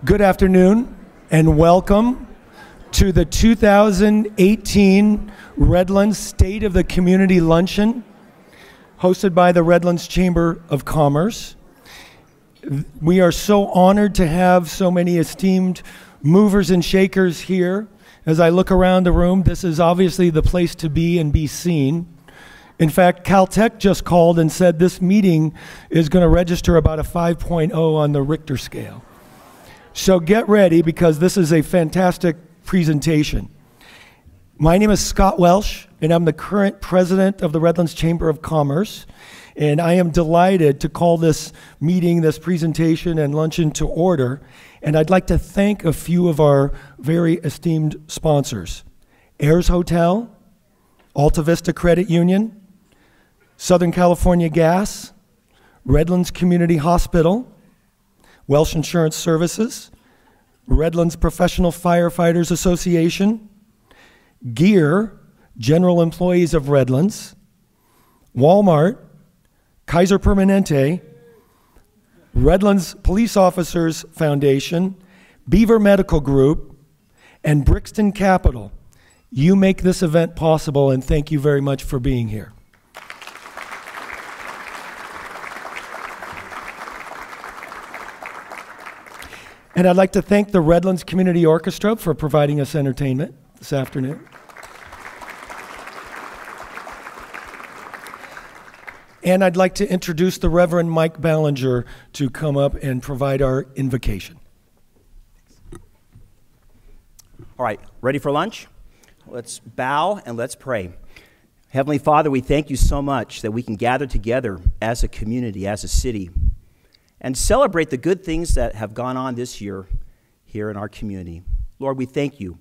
Good afternoon and welcome to the 2018 Redlands State of the Community Luncheon hosted by the Redlands Chamber of Commerce. We are so honored to have so many esteemed movers and shakers here. As I look around the room, this is obviously the place to be and be seen. In fact, Caltech just called and said this meeting is going to register about a 5.0 on the Richter scale. So get ready because this is a fantastic presentation. My name is Scott Welsh, and I'm the current president of the Redlands Chamber of Commerce. And I am delighted to call this meeting, this presentation, and luncheon to order. And I'd like to thank a few of our very esteemed sponsors. Ayers Hotel, Alta Vista Credit Union, Southern California Gas, Redlands Community Hospital, Welsh Insurance Services, Redlands Professional Firefighters Association, GEAR, General Employees of Redlands, Walmart, Kaiser Permanente, Redlands Police Officers Foundation, Beaver Medical Group, and Brixton Capital. You make this event possible, and thank you very much for being here. And I'd like to thank the Redlands Community Orchestra for providing us entertainment this afternoon. And I'd like to introduce the Reverend Mike Ballinger to come up and provide our invocation. All right, ready for lunch? Let's bow and let's pray. Heavenly Father, we thank you so much that we can gather together as a community, as a city, and celebrate the good things that have gone on this year here in our community. Lord, we thank you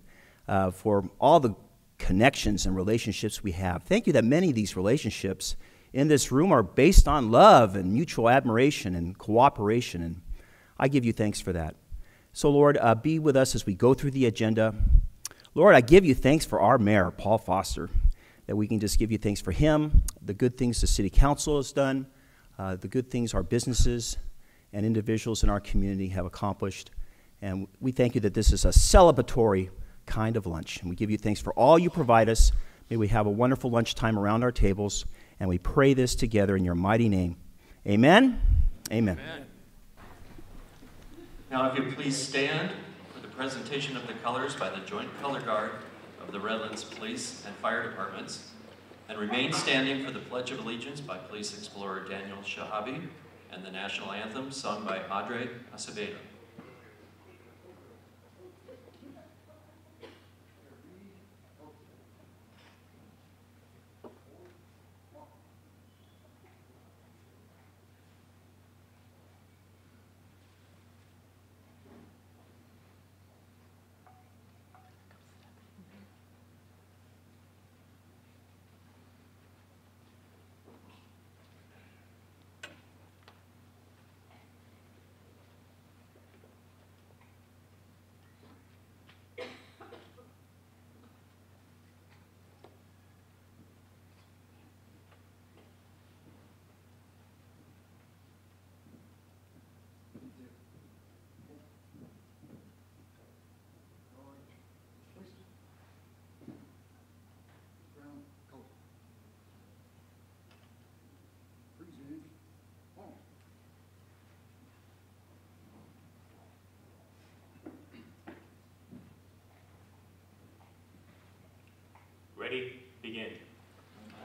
for all the connections and relationships we have. Thank you that many of these relationships in this room are based on love and mutual admiration and cooperation, and I give you thanks for that. So, Lord, be with us as we go through the agenda. Lord, I give you thanks for our mayor, Paul Foster, that we can just give you thanks for him, the good things the city council has done, the good things our businesses and individuals in our community have accomplished. And we thank you that this is a celebratory kind of lunch. And we give you thanks for all you provide us. May we have a wonderful lunchtime around our tables. And we pray this together in your mighty name. Amen? Amen. Amen. Now, if you please stand for the presentation of the colors by the Joint Color Guard of the Redlands Police and Fire Departments, and remain standing for the Pledge of Allegiance by Police Explorer Daniel Shahabi and the National Anthem sung by Audrey Acevedo. Ready? Begin.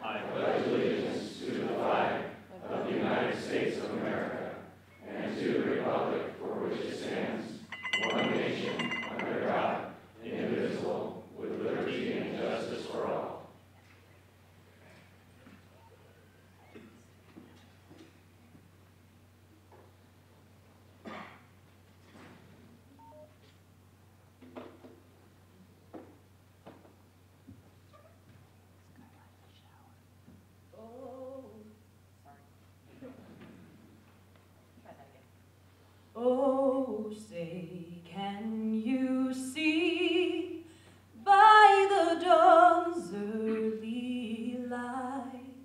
I pledge allegiance to the flag of the United States of America and to the republic for which it stands, one nation, under God, indivisible, with liberty and justice for all. Oh, say, can you see by the dawn's early light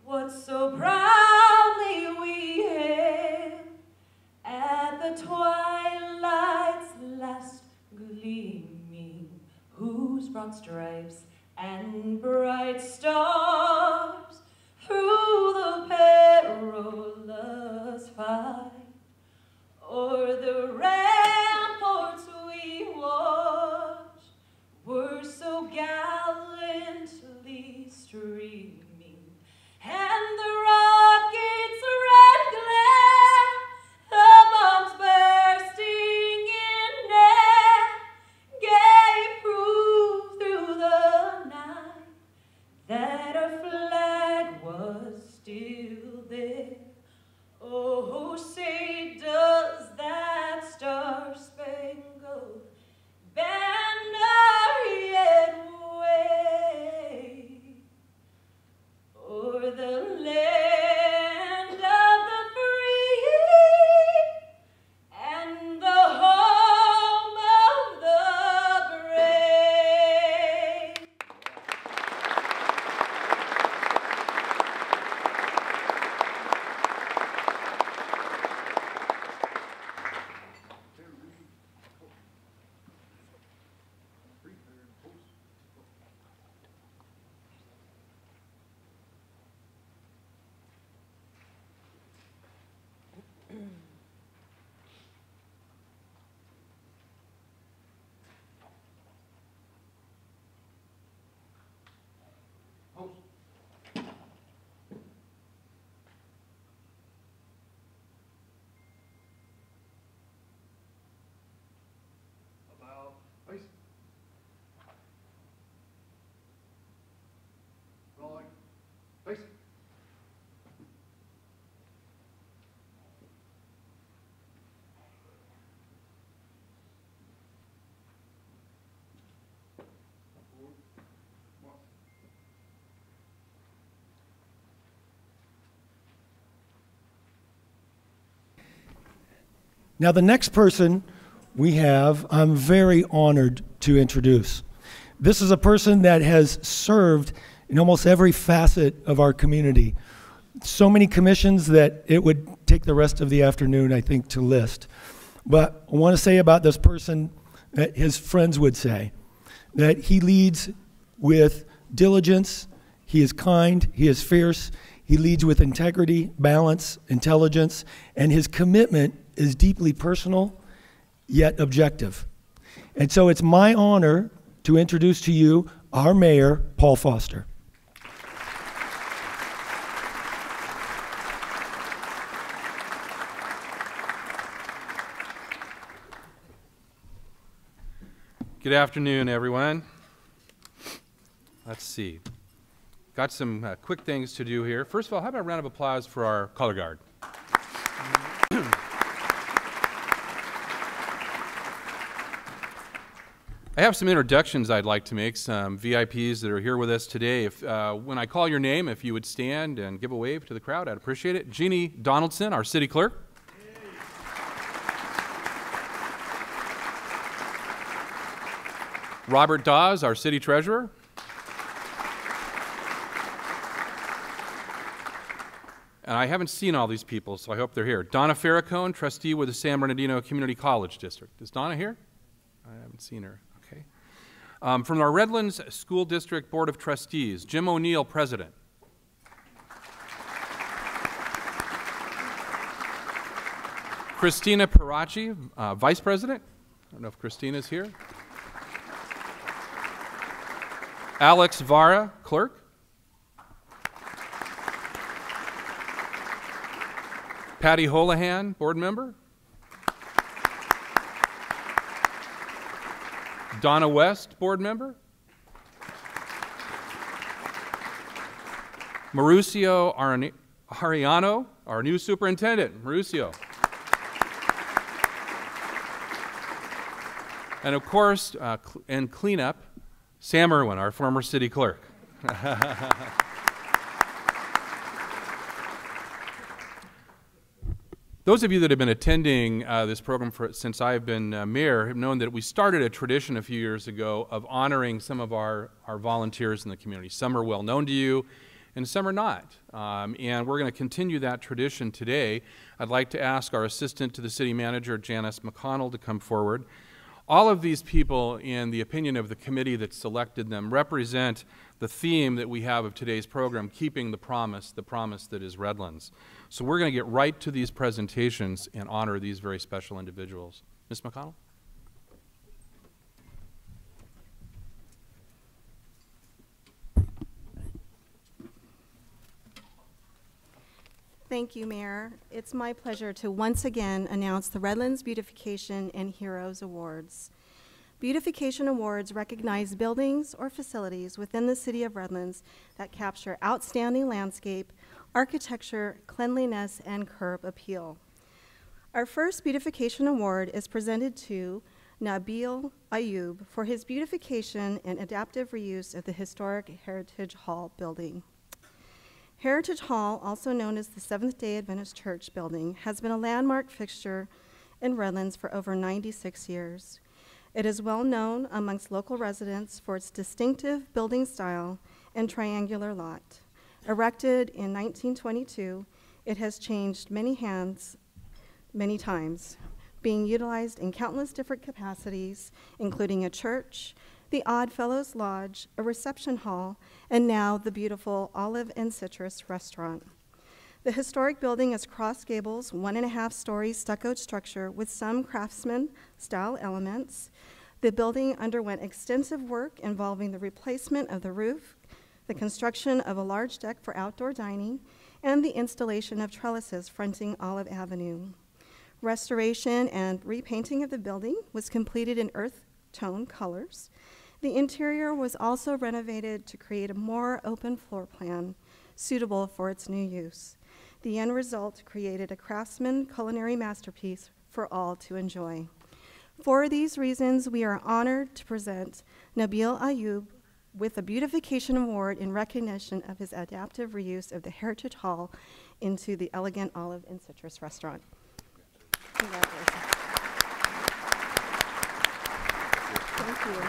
what so proudly we hailed at the twilight's on stripes and bright stars through the perilous fight. O'er the ramparts we watched were so gallantly streaming, and the rockets' red glare, the bombs bursting in air, gave proof through the night that our flag was still there. Oh, say does that star-spangled banner yet wave o'er the land of the free and the home of the brave? Now, the next person we have, I'm very honored to introduce. This is a person that has served in almost every facet of our community. So many commissions that it would take the rest of the afternoon, I think, to list. But I want to say about this person that his friends would say, that he leads with diligence, he is kind, he is fierce, he leads with integrity, balance, intelligence, and his commitment is deeply personal, yet objective. And so it's my honor to introduce to you our mayor, Paul Foster. Good afternoon, everyone. Let's see. Got some quick things to do here. First of all, how about a round of applause for our color guard? I have some introductions I'd like to make, some VIPs that are here with us today. If, when I call your name, if you would stand and give a wave to the crowd, I'd appreciate it. Jeannie Donaldson, our city clerk. Robert Dawes, our city treasurer. And I haven't seen all these people, so I hope they're here. Donna Farracone, trustee with the San Bernardino Community College District. Is Donna here? I haven't seen her. Okay. From our Redlands School District Board of Trustees, Jim O'Neill, president. Christina Parachi, vice president. I don't know if Christina's here. Alex Vara, clerk. Patty Holohan, board member. Donna West, board member. Mauricio Ariano, our new superintendent. Mauricio. And of course, in cleanup, Sam Irwin, our former city clerk. Those of you that have been attending this program since I've been mayor have known that we started a tradition a few years ago of honoring some of our volunteers in the community. Some are well known to you, and some are not. And we're going to continue that tradition today. I'd like to ask our assistant to the city manager, Janice McConnell, to come forward. All of these people, in the opinion of the committee that selected them, represent the theme that we have of today's program, keeping the promise that is Redlands. So we're going to get right to these presentations and honor these very special individuals. Ms. McConnell? Thank you, Mayor. It's my pleasure to once again announce the Redlands Beautification and Heroes Awards. Beautification Awards recognize buildings or facilities within the city of Redlands that capture outstanding landscape, architecture, cleanliness, and curb appeal. Our first Beautification Award is presented to Nabil Ayub for his beautification and adaptive reuse of the historic Heritage Hall building. Heritage Hall, also known as the Seventh-day Adventist Church building, has been a landmark fixture in Redlands for over 96 years. It is well known amongst local residents for its distinctive building style and triangular lot. Erected in 1922, it has changed many hands many times, being utilized in countless different capacities, including a church, the Odd Fellows Lodge, a reception hall, and now the beautiful Olive and Citrus restaurant. The historic building is cross gables, 1.5-story stucco structure with some craftsman-style elements. The building underwent extensive work involving the replacement of the roof, the construction of a large deck for outdoor dining, and the installation of trellises fronting Olive Avenue. Restoration and repainting of the building was completed in earth tone colors. The interior was also renovated to create a more open floor plan suitable for its new use. The end result created a craftsman culinary masterpiece for all to enjoy. For these reasons, we are honored to present Nabil Ayub with a Beautification Award in recognition of his adaptive reuse of the Heritage Hall into the elegant Olive and Citrus restaurant. Congratulations. Thank you.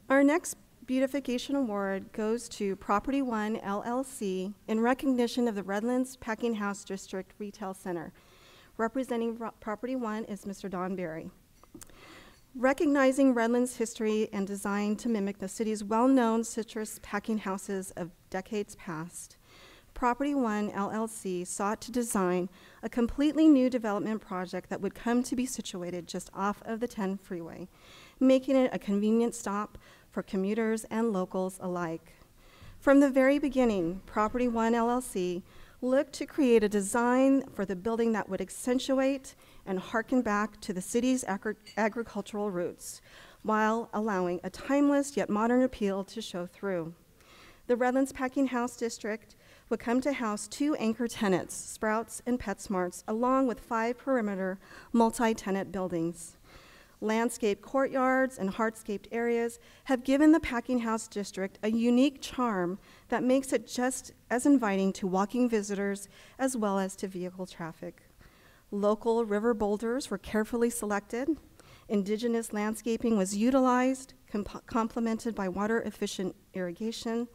Our next Beautification Award goes to Property One LLC in recognition of the Redlands Packing House District Retail Center. Representing Property One is Mr. Don Berry. Recognizing Redlands' history and design to mimic the city's well-known citrus packing houses of decades past, Property One LLC sought to design a completely new development project that would come to be situated just off of the 10 freeway, making it a convenient stop for commuters and locals alike. From the very beginning, Property One LLC looked to create a design for the building that would accentuate and harken back to the city's agricultural roots, while allowing a timeless yet modern appeal to show through. The Redlands Packing House District would come to house 2 anchor tenants, Sprouts and PetSmarts, along with 5 perimeter multi-tenant buildings. Landscaped courtyards and hardscaped areas have given the Packing House District a unique charm that makes it just as inviting to walking visitors as well as to vehicle traffic. Local river boulders were carefully selected. Indigenous landscaping was utilized, complemented by water-efficient irrigation.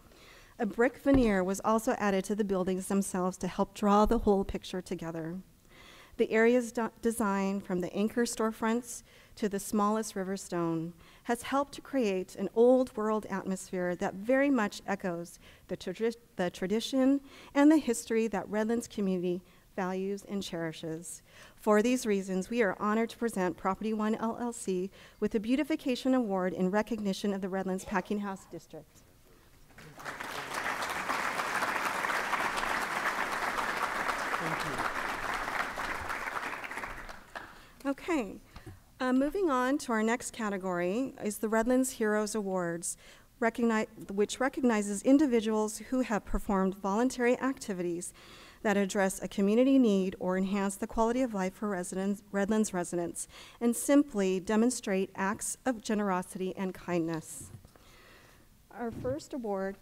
A brick veneer was also added to the buildings themselves to help draw the whole picture together. The area's design, from the anchor storefronts to the smallest river stone, has helped to create an old world atmosphere that very much echoes the tradition and the history that Redlands community values and cherishes. For these reasons, we are honored to present Property One LLC with the Beautification Award in recognition of the Redlands Packing House District. Thank you. Okay. Moving on to our next category is the Redlands Heroes Awards, which recognizes individuals who have performed voluntary activities that address a community need or enhance the quality of life for Redlands residents, and simply demonstrate acts of generosity and kindness. Our first award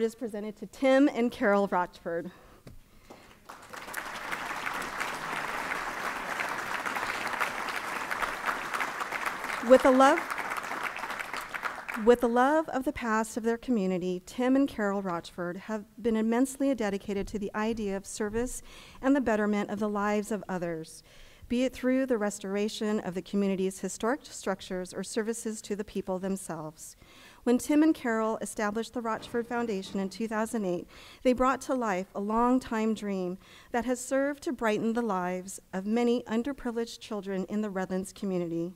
is presented to Tim and Carol Rochford. With a love With the love of the past of their community, Tim and Carol Rochford have been immensely dedicated to the idea of service and the betterment of the lives of others, be it through the restoration of the community's historic structures or services to the people themselves. When Tim and Carol established the Rochford Foundation in 2008, they brought to life a long-time dream that has served to brighten the lives of many underprivileged children in the Redlands community.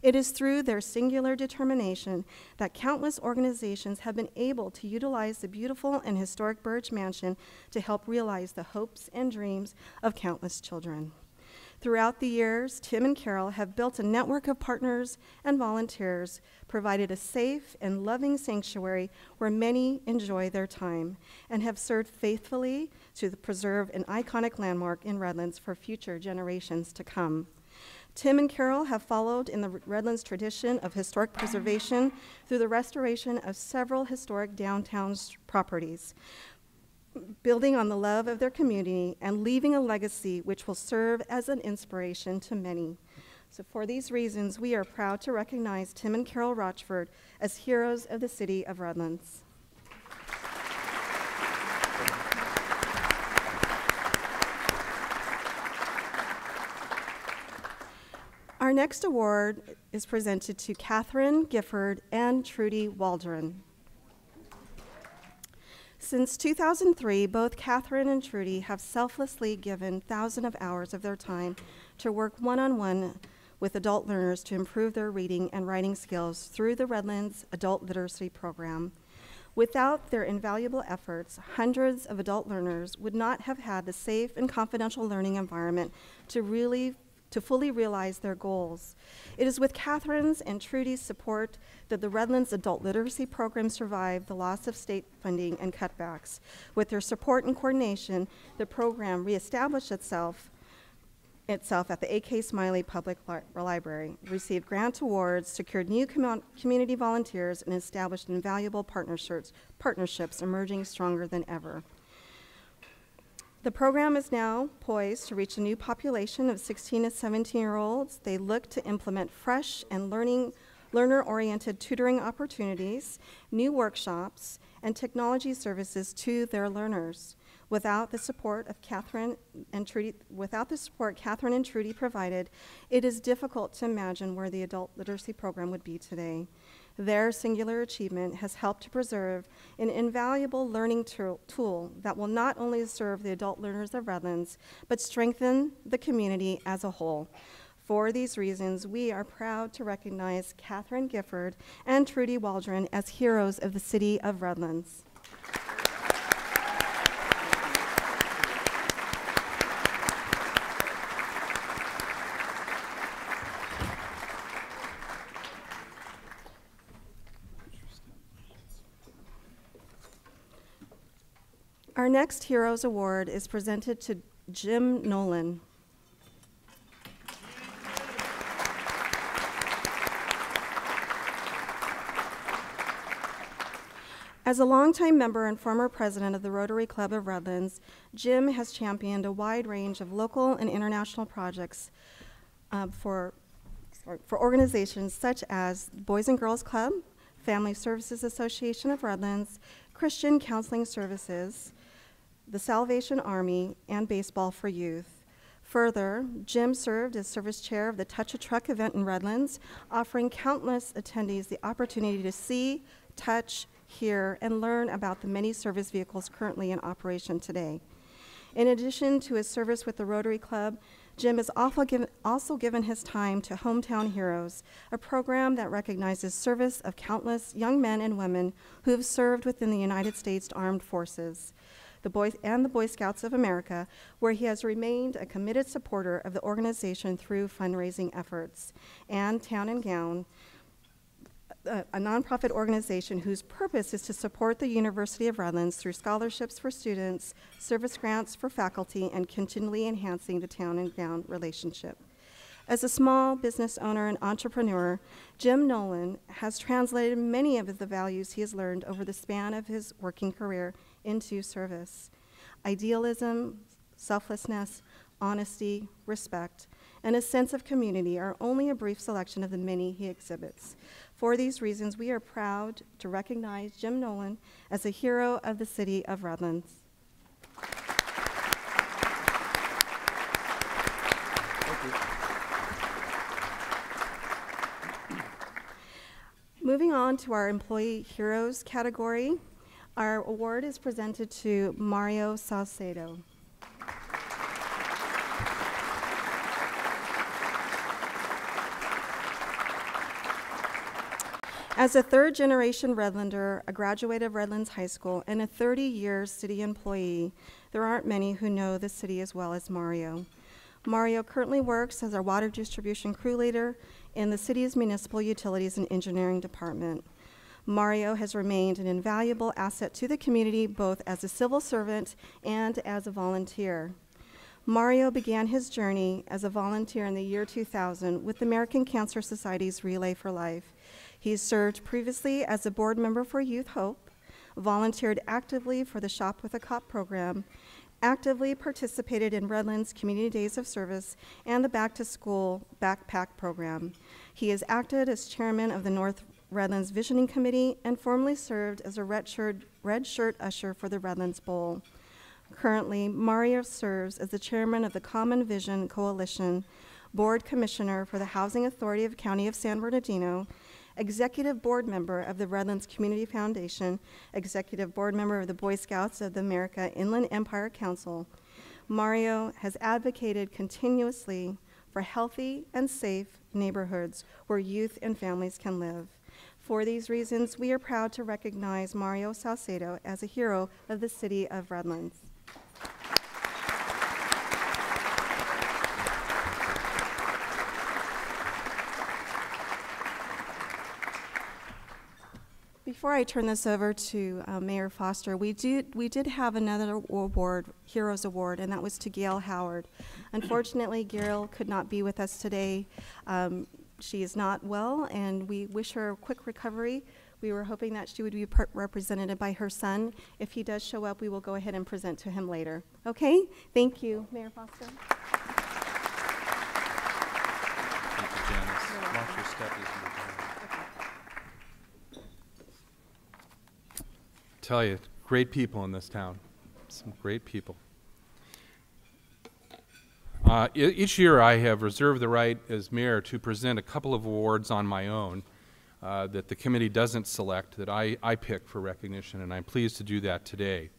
It is through their singular determination that countless organizations have been able to utilize the beautiful and historic Burge Mansion to help realize the hopes and dreams of countless children. Throughout the years, Tim and Carol have built a network of partners and volunteers, provided a safe and loving sanctuary where many enjoy their time, and have served faithfully to preserve an iconic landmark in Redlands for future generations to come. Tim and Carol have followed in the Redlands tradition of historic preservation through the restoration of several historic downtown properties, building on the love of their community and leaving a legacy which will serve as an inspiration to many. So for these reasons, we are proud to recognize Tim and Carol Rochford as heroes of the city of Redlands. Our next award is presented to Catherine Gifford and Trudy Waldron. Since 2003, both Catherine and Trudy have selflessly given thousands of hours of their time to work one-on-one with adult learners to improve their reading and writing skills through the Redlands Adult Literacy Program. Without their invaluable efforts, hundreds of adult learners would not have had the safe and confidential learning environment to fully realize their goals. It is with Catherine's and Trudy's support that the Redlands Adult Literacy Program survived the loss of state funding and cutbacks. With their support and coordination, the program reestablished itself at the A.K. Smiley Public Library, received grant awards, secured new community volunteers, and established invaluable partnerships emerging stronger than ever. The program is now poised to reach a new population of 16 to 17-year-olds. They look to implement fresh and learner-oriented tutoring opportunities, new workshops, and technology services to their learners. Without the support Catherine and Trudy provided, it is difficult to imagine where the adult literacy program would be today. Their singular achievement has helped to preserve an invaluable learning tool that will not only serve the adult learners of Redlands, but strengthen the community as a whole. For these reasons, we are proud to recognize Catherine Gifford and Trudy Waldron as heroes of the city of Redlands. Our next Heroes Award is presented to Jim Nolan. As a longtime member and former president of the Rotary Club of Redlands, Jim has championed a wide range of local and international projects for organizations such as Boys and Girls Club, Family Services Association of Redlands, Christian Counseling Services, the Salvation Army, and Baseball for Youth. Further, Jim served as service chair of the Touch a Truck event in Redlands, offering countless attendees the opportunity to see, touch, hear, and learn about the many service vehicles currently in operation today. In addition to his service with the Rotary Club, Jim has also given his time to Hometown Heroes, a program that recognizes service of countless young men and women who have served within the United States Armed Forces, the Boy Scouts of America, where he has remained a committed supporter of the organization through fundraising efforts, and Town and Gown, a nonprofit organization whose purpose is to support the University of Redlands through scholarships for students, service grants for faculty, and continually enhancing the Town and Gown relationship. As a small business owner and entrepreneur, Jim Nolan has translated many of the values he has learned over the span of his working career into service. Idealism, selflessness, honesty, respect, and a sense of community are only a brief selection of the many he exhibits. For these reasons, we are proud to recognize Jim Nolan as a hero of the city of Redlands. Moving on to our Employee Heroes category, our award is presented to Mario Salcedo. As a third-generation Redlander, a graduate of Redlands High School, and a 30-year city employee, there aren't many who know the city as well as Mario. Mario currently works as our water distribution crew leader in the city's municipal utilities and engineering department. Mario has remained an invaluable asset to the community, both as a civil servant and as a volunteer. Mario began his journey as a volunteer in the year 2000 with the American Cancer Society's Relay for Life. He served previously as a board member for Youth Hope, volunteered actively for the Shop with a Cop program, actively participated in Redlands Community Days of Service and the Back to School Backpack program. He has acted as chairman of the North Redlands Visioning Committee and formerly served as a red shirt usher for the Redlands Bowl. Currently, Mario serves as the chairman of the Common Vision Coalition, board commissioner for the Housing Authority of County of San Bernardino, executive board member of the Redlands Community Foundation, executive board member of the Boy Scouts of the America Inland Empire Council. Mario has advocated continuously for healthy and safe neighborhoods where youth and families can live. For these reasons, we are proud to recognize Mario Salcedo as a hero of the city of Redlands. Before I turn this over to Mayor Foster, we did have another award, Heroes Award, and that was to Gail Howard. Unfortunately, Gail could not be with us today. She is not well, and we wish her a quick recovery. We were hoping that she would be represented by her son. If he does show up, we will go ahead and present to him later. Okay? Thank you, Mayor Foster. Thank you, Janice. Watch your step as you return. Tell you, great people in this town. Some great people. Each year I have reserved the right as mayor to present a couple of awards on my own that the committee doesn't select, that I pick for recognition, and I'm pleased to do that today.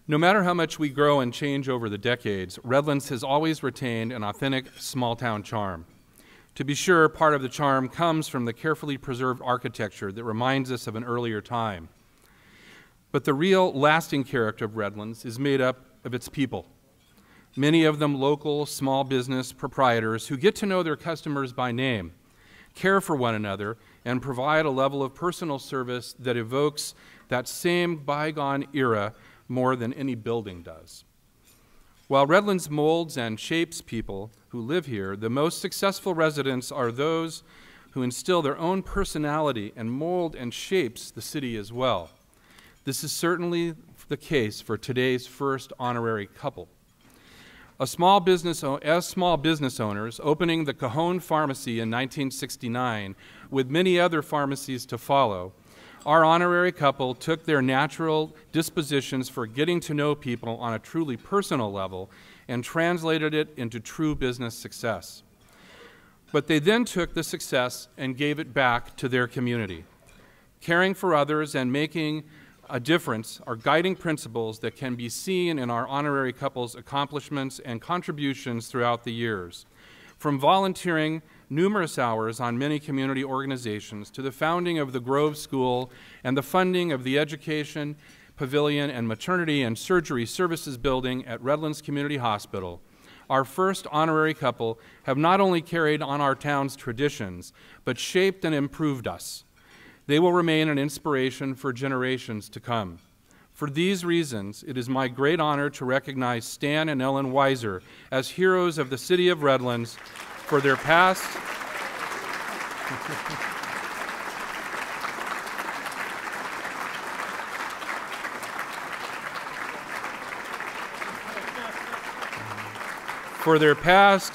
No matter how much we grow and change over the decades, Redlands has always retained an authentic small-town charm. To be sure, part of the charm comes from the carefully preserved architecture that reminds us of an earlier time. But the real lasting character of Redlands is made up of its people. Many of them local small business proprietors who get to know their customers by name, care for one another, and provide a level of personal service that evokes that same bygone era more than any building does. While Redlands molds and shapes people who live here, the most successful residents are those who instill their own personality and mold and shapes the city as well. This is certainly the case for today's first honorary couple. As small business owners, opening the Cajon Pharmacy in 1969, with many other pharmacies to follow, our honorary couple took their natural dispositions for getting to know people on a truly personal level and translated it into true business success. But they then took the success and gave it back to their community. Caring for others and making a difference are guiding principles that can be seen in our honorary couple's accomplishments and contributions throughout the years. From volunteering numerous hours on many community organizations to the founding of the Grove School and the funding of the Education Pavilion and Maternity and Surgery Services Building at Redlands Community Hospital, our first honorary couple have not only carried on our town's traditions, but shaped and improved us. They will remain an inspiration for generations to come. For these reasons, it is my great honor to recognize Stan and Ellen Weiser as heroes of the city of Redlands for their past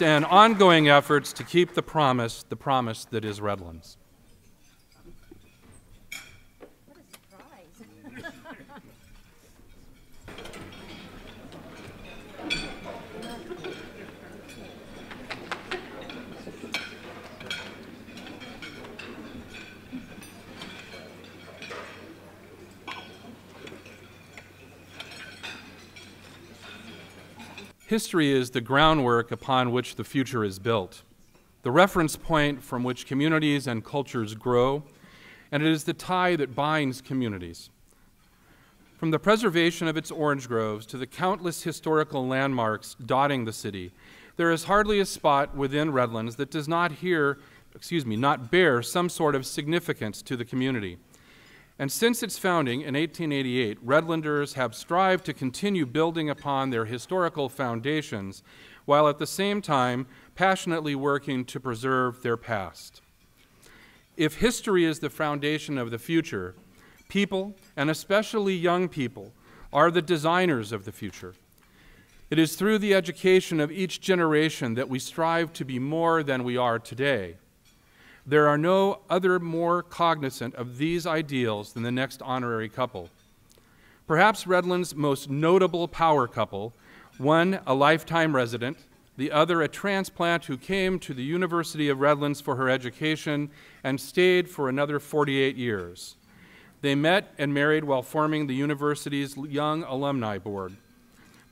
and ongoing efforts to keep the promise that is Redlands. History is the groundwork upon which the future is built, the reference point from which communities and cultures grow, and it is the tie that binds communities. From the preservation of its orange groves to the countless historical landmarks dotting the city, there is hardly a spot within Redlands that does not bear some sort of significance to the community. And since its founding in 1888, Redlanders have strived to continue building upon their historical foundations while at the same time passionately working to preserve their past. If history is the foundation of the future, people, and especially young people, are the designers of the future. It is through the education of each generation that we strive to be more than we are today. There are no other more cognizant of these ideals than the next honorary couple. Perhaps Redlands' most notable power couple, one a lifetime resident, the other a transplant who came to the University of Redlands for her education and stayed for another 48 years. They met and married while forming the university's Young Alumni Board.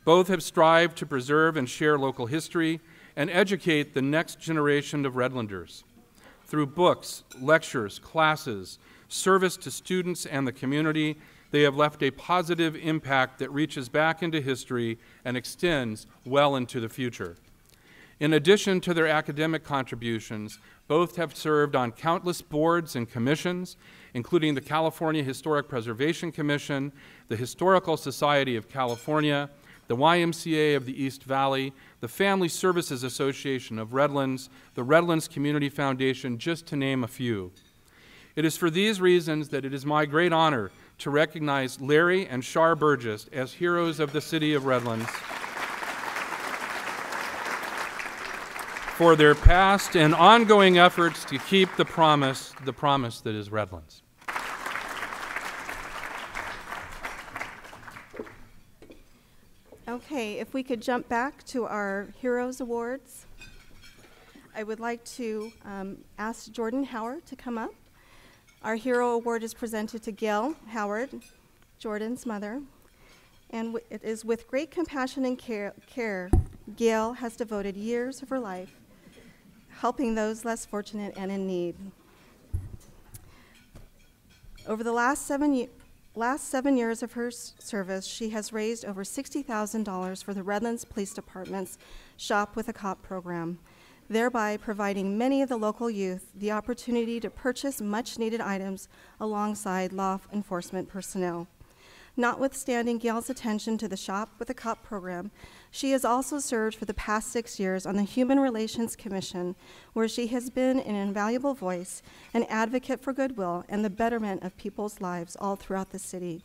Both have strived to preserve and share local history and educate the next generation of Redlanders. Through books, lectures, classes, service to students and the community, they have left a positive impact that reaches back into history and extends well into the future. In addition to their academic contributions, both have served on countless boards and commissions, including the California Historic Preservation Commission, the Historical Society of California, the YMCA of the East Valley, the Family Services Association of Redlands, the Redlands Community Foundation, just to name a few. It is for these reasons that it is my great honor to recognize Larry and Shar Burgess as heroes of the city of Redlands for their past and ongoing efforts to keep the promise that is Redlands. Okay, if we could jump back to our Heroes Awards. I would like to ask Jordan Howard to come up. Our Hero Award is presented to Gail Howard, Jordan's mother, and it is with great compassion and care, Gail has devoted years of her life helping those less fortunate and in need. Over the last seven years of her service, she has raised over $60,000 for the Redlands Police Department's Shop with a Cop program, thereby providing many of the local youth the opportunity to purchase much-needed items alongside law enforcement personnel. Notwithstanding Gail's attention to the Shop with a Cop program, she has also served for the past 6 years on the Human Relations Commission, where she has been an invaluable voice, an advocate for goodwill and the betterment of people's lives all throughout the city.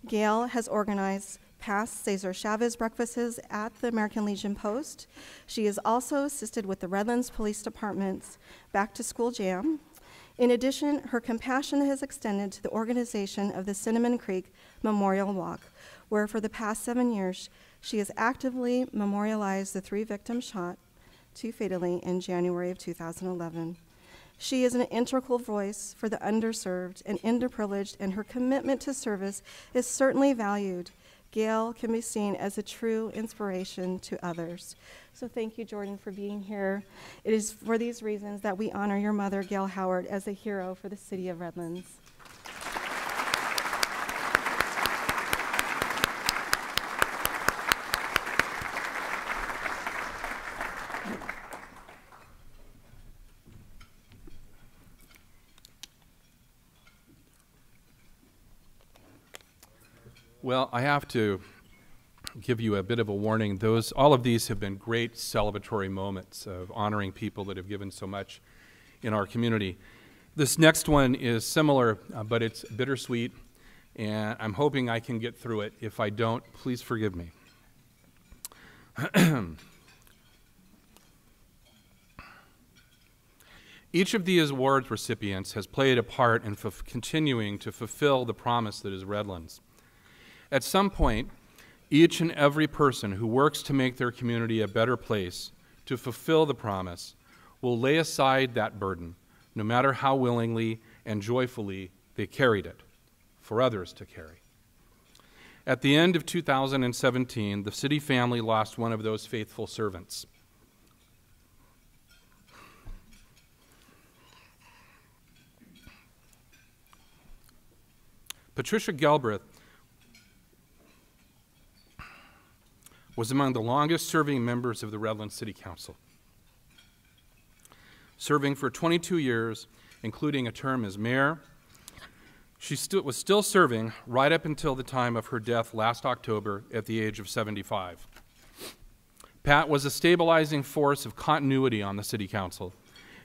Gail has organized past Cesar Chavez breakfasts at the American Legion Post. She has also assisted with the Redlands Police Department's Back to School Jam. In addition, her compassion has extended to the organization of the Cinnamon Creek Memorial Walk, where for the past 7 years, she has actively memorialized the 3 victims shot, 2 fatally, in January of 2011. She is an integral voice for the underserved and underprivileged, and her commitment to service is certainly valued. Gail can be seen as a true inspiration to others. So thank you, Jordan, for being here. It is for these reasons that we honor your mother, Gail Howard, as a hero for the city of Redlands. Well, I have to give you a bit of a warning. All of these have been great celebratory moments of honoring people that have given so much in our community. This next one is similar, but it's bittersweet, and I'm hoping I can get through it. If I don't, please forgive me. Each of these awards recipients has played a part in continuing to fulfill the promise that is Redlands. At some point, each and every person who works to make their community a better place, to fulfill the promise, will lay aside that burden, no matter how willingly and joyfully they carried it, for others to carry. At the end of 2017, the city family lost one of those faithful servants. Patricia Galbraith was among the longest-serving members of the Redlands City Council, serving for 22 years, including a term as mayor. She was still serving right up until the time of her death last October at the age of 75. Pat was a stabilizing force of continuity on the City Council.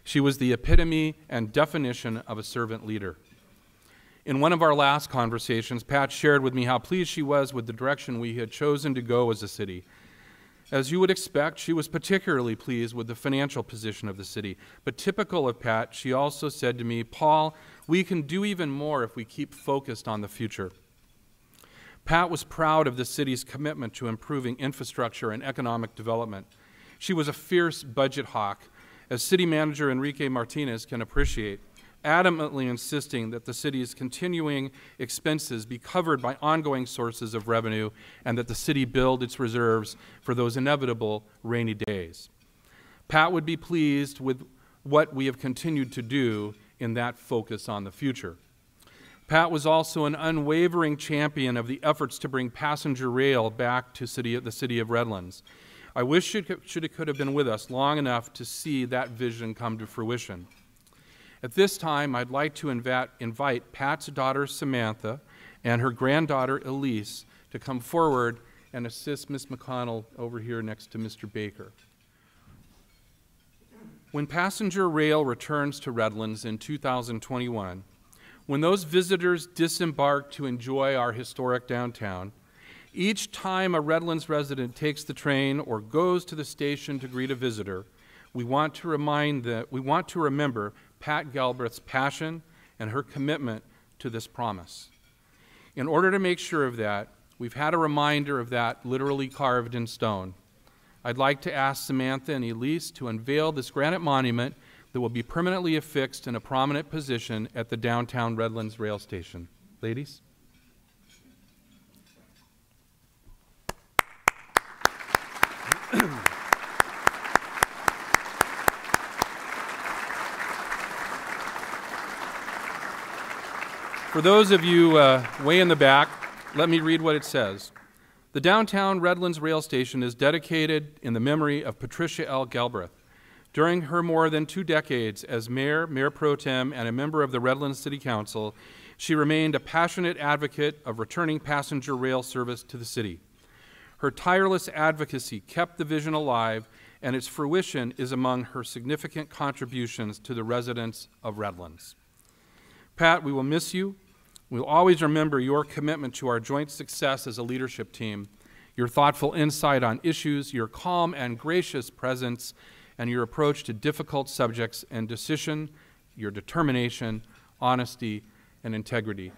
She was the epitome and definition of a servant leader. In one of our last conversations, Pat shared with me how pleased she was with the direction we had chosen to go as a city. As you would expect, she was particularly pleased with the financial position of the city. But typical of Pat, she also said to me, "Paul, we can do even more if we keep focused on the future." Pat was proud of the city's commitment to improving infrastructure and economic development. She was a fierce budget hawk, as City Manager Enrique Martinez can appreciate, adamantly insisting that the city's continuing expenses be covered by ongoing sources of revenue and that the city build its reserves for those inevitable rainy days. Pat would be pleased with what we have continued to do in that focus on the future. Pat was also an unwavering champion of the efforts to bring passenger rail back to the city of Redlands. I wish she could have been with us long enough to see that vision come to fruition. At this time, I'd like to invite Pat's daughter, Samantha, and her granddaughter, Elise, to come forward and assist Ms. McConnell over here next to Mr. Baker. When passenger rail returns to Redlands in 2021, when those visitors disembark to enjoy our historic downtown, each time a Redlands resident takes the train or goes to the station to greet a visitor, we want to remember Pat Galbraith's passion and her commitment to this promise. In order to make sure of that, we've had a reminder of that literally carved in stone. I'd like to ask Samantha and Elise to unveil this granite monument that will be permanently affixed in a prominent position at the downtown Redlands rail station. Ladies? For those of you way in the back, let me read what it says. The downtown Redlands rail station is dedicated in the memory of Patricia L. Galbraith. During her more than 2 decades as mayor, mayor pro tem, and a member of the Redlands City Council, she remained a passionate advocate of returning passenger rail service to the city. Her tireless advocacy kept the vision alive, and its fruition is among her significant contributions to the residents of Redlands. Pat, we will miss you. We'll always remember your commitment to our joint success as a leadership team, your thoughtful insight on issues, your calm and gracious presence, and your approach to difficult subjects and decision, your determination, honesty, and integrity.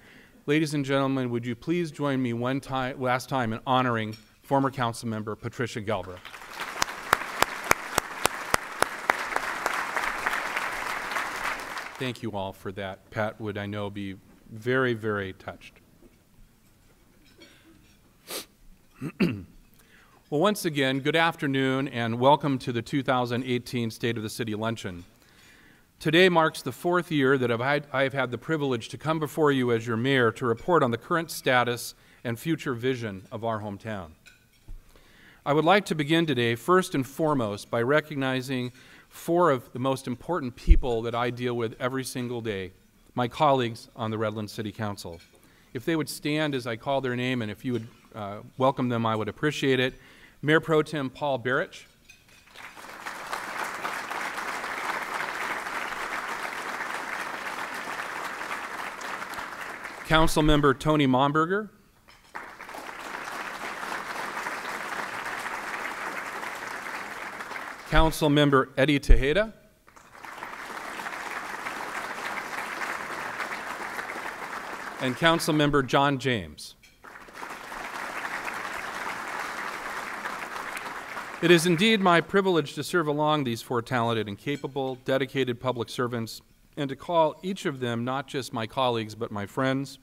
Ladies and gentlemen, would you please join me last time in honoring former council member Patricia Galbraith. Thank you all for that. Pat would, I know, be very, very touched. Well, once again, good afternoon and welcome to the 2018 State of the City Luncheon. Today marks the 4th year that I have had the privilege to come before you as your mayor to report on the current status and future vision of our hometown. I would like to begin today first and foremost by recognizing 4 of the most important people that I deal with every single day, my colleagues on the Redlands City Council. If they would stand as I call their name and if you would welcome them, I would appreciate it. Mayor Pro Tem Paul Barrich. Council Member Tony Momberger. Council Member Eddie Tejeda. And Council Member John James. It is indeed my privilege to serve along these 4 talented and capable, dedicated public servants, and to call each of them not just my colleagues, but my friends.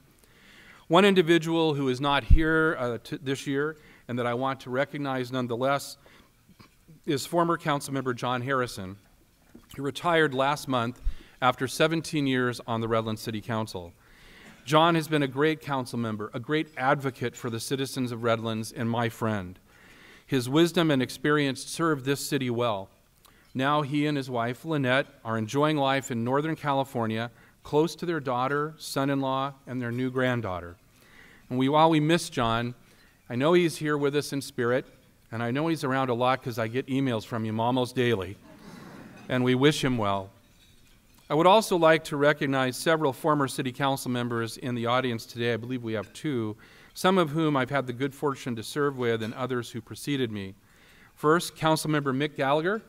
One individual who is not here this year and that I want to recognize nonetheless is former Councilmember John Harrison, who retired last month after 17 years on the Redlands City Council. John has been a great council member, a great advocate for the citizens of Redlands, and my friend. His wisdom and experience served this city well. Now he and his wife, Lynette, are enjoying life in Northern California, close to their daughter, son-in-law, and their new granddaughter. And while we miss John, I know he's here with us in spirit, and I know he's around a lot because I get emails from him almost daily, and we wish him well. I would also like to recognize several former city council members in the audience today. I believe we have two, some of whom I've had the good fortune to serve with and others who preceded me. First, Councilmember Mick Gallagher.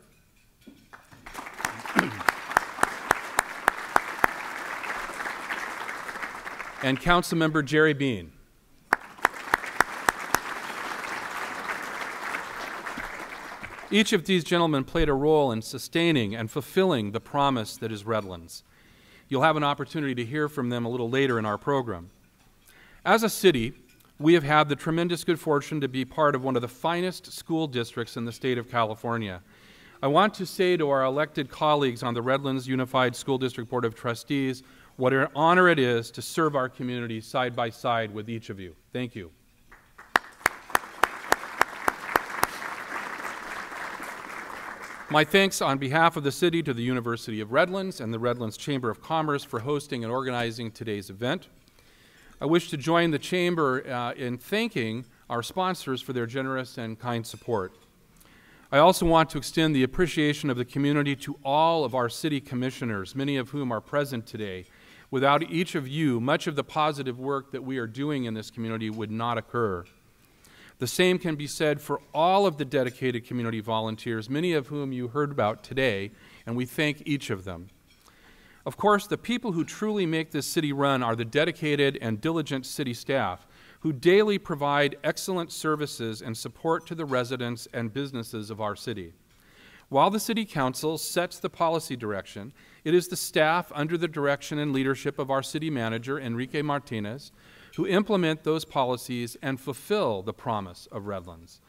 And Councilmember Jerry Bean. Each of these gentlemen played a role in sustaining and fulfilling the promise that is Redlands. You'll have an opportunity to hear from them a little later in our program. As a city, we have had the tremendous good fortune to be part of one of the finest school districts in the state of California. I want to say to our elected colleagues on the Redlands Unified School District Board of Trustees what an honor it is to serve our community side by side with each of you. Thank you. My thanks on behalf of the city to the University of Redlands and the Redlands Chamber of Commerce for hosting and organizing today's event. I wish to join the Chamber in thanking our sponsors for their generous and kind support. I also want to extend the appreciation of the community to all of our city commissioners, many of whom are present today. Without each of you, much of the positive work that we are doing in this community would not occur. The same can be said for all of the dedicated community volunteers, many of whom you heard about today, and we thank each of them. Of course, the people who truly make this city run are the dedicated and diligent city staff, who daily provide excellent services and support to the residents and businesses of our city. While the City Council sets the policy direction, it is the staff under the direction and leadership of our city manager, Enrique Martinez, who implement those policies and fulfill the promise of Redlands.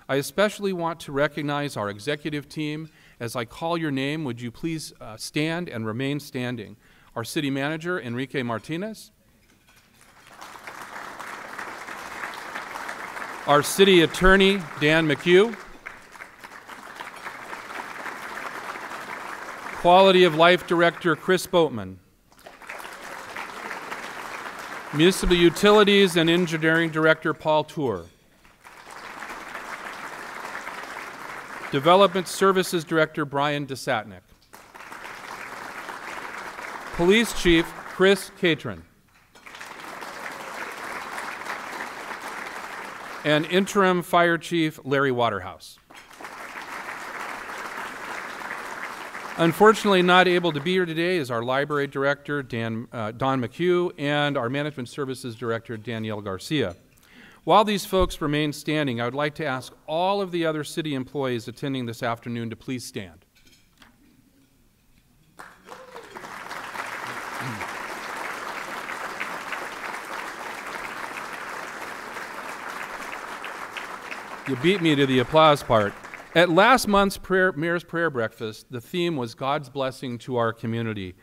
I especially want to recognize our executive team. As I call your name, would you please stand and remain standing? Our city manager, Enrique Martinez. Our city attorney, Dan McHugh. Quality of Life Director, Chris Boatman. Municipal Utilities and Engineering Director, Paul Tour. Development Services Director, Brian Desatnik. Police Chief, Chris Catron. And Interim Fire Chief, Larry Waterhouse. Unfortunately, not able to be here today is our Library Director, Don McHugh, and our Management Services Director, Danielle Garcia. While these folks remain standing, I would like to ask all of the other city employees attending this afternoon to please stand. You beat me to the applause part. At last month's Mayor's Prayer Breakfast, the theme was God's blessing to our community.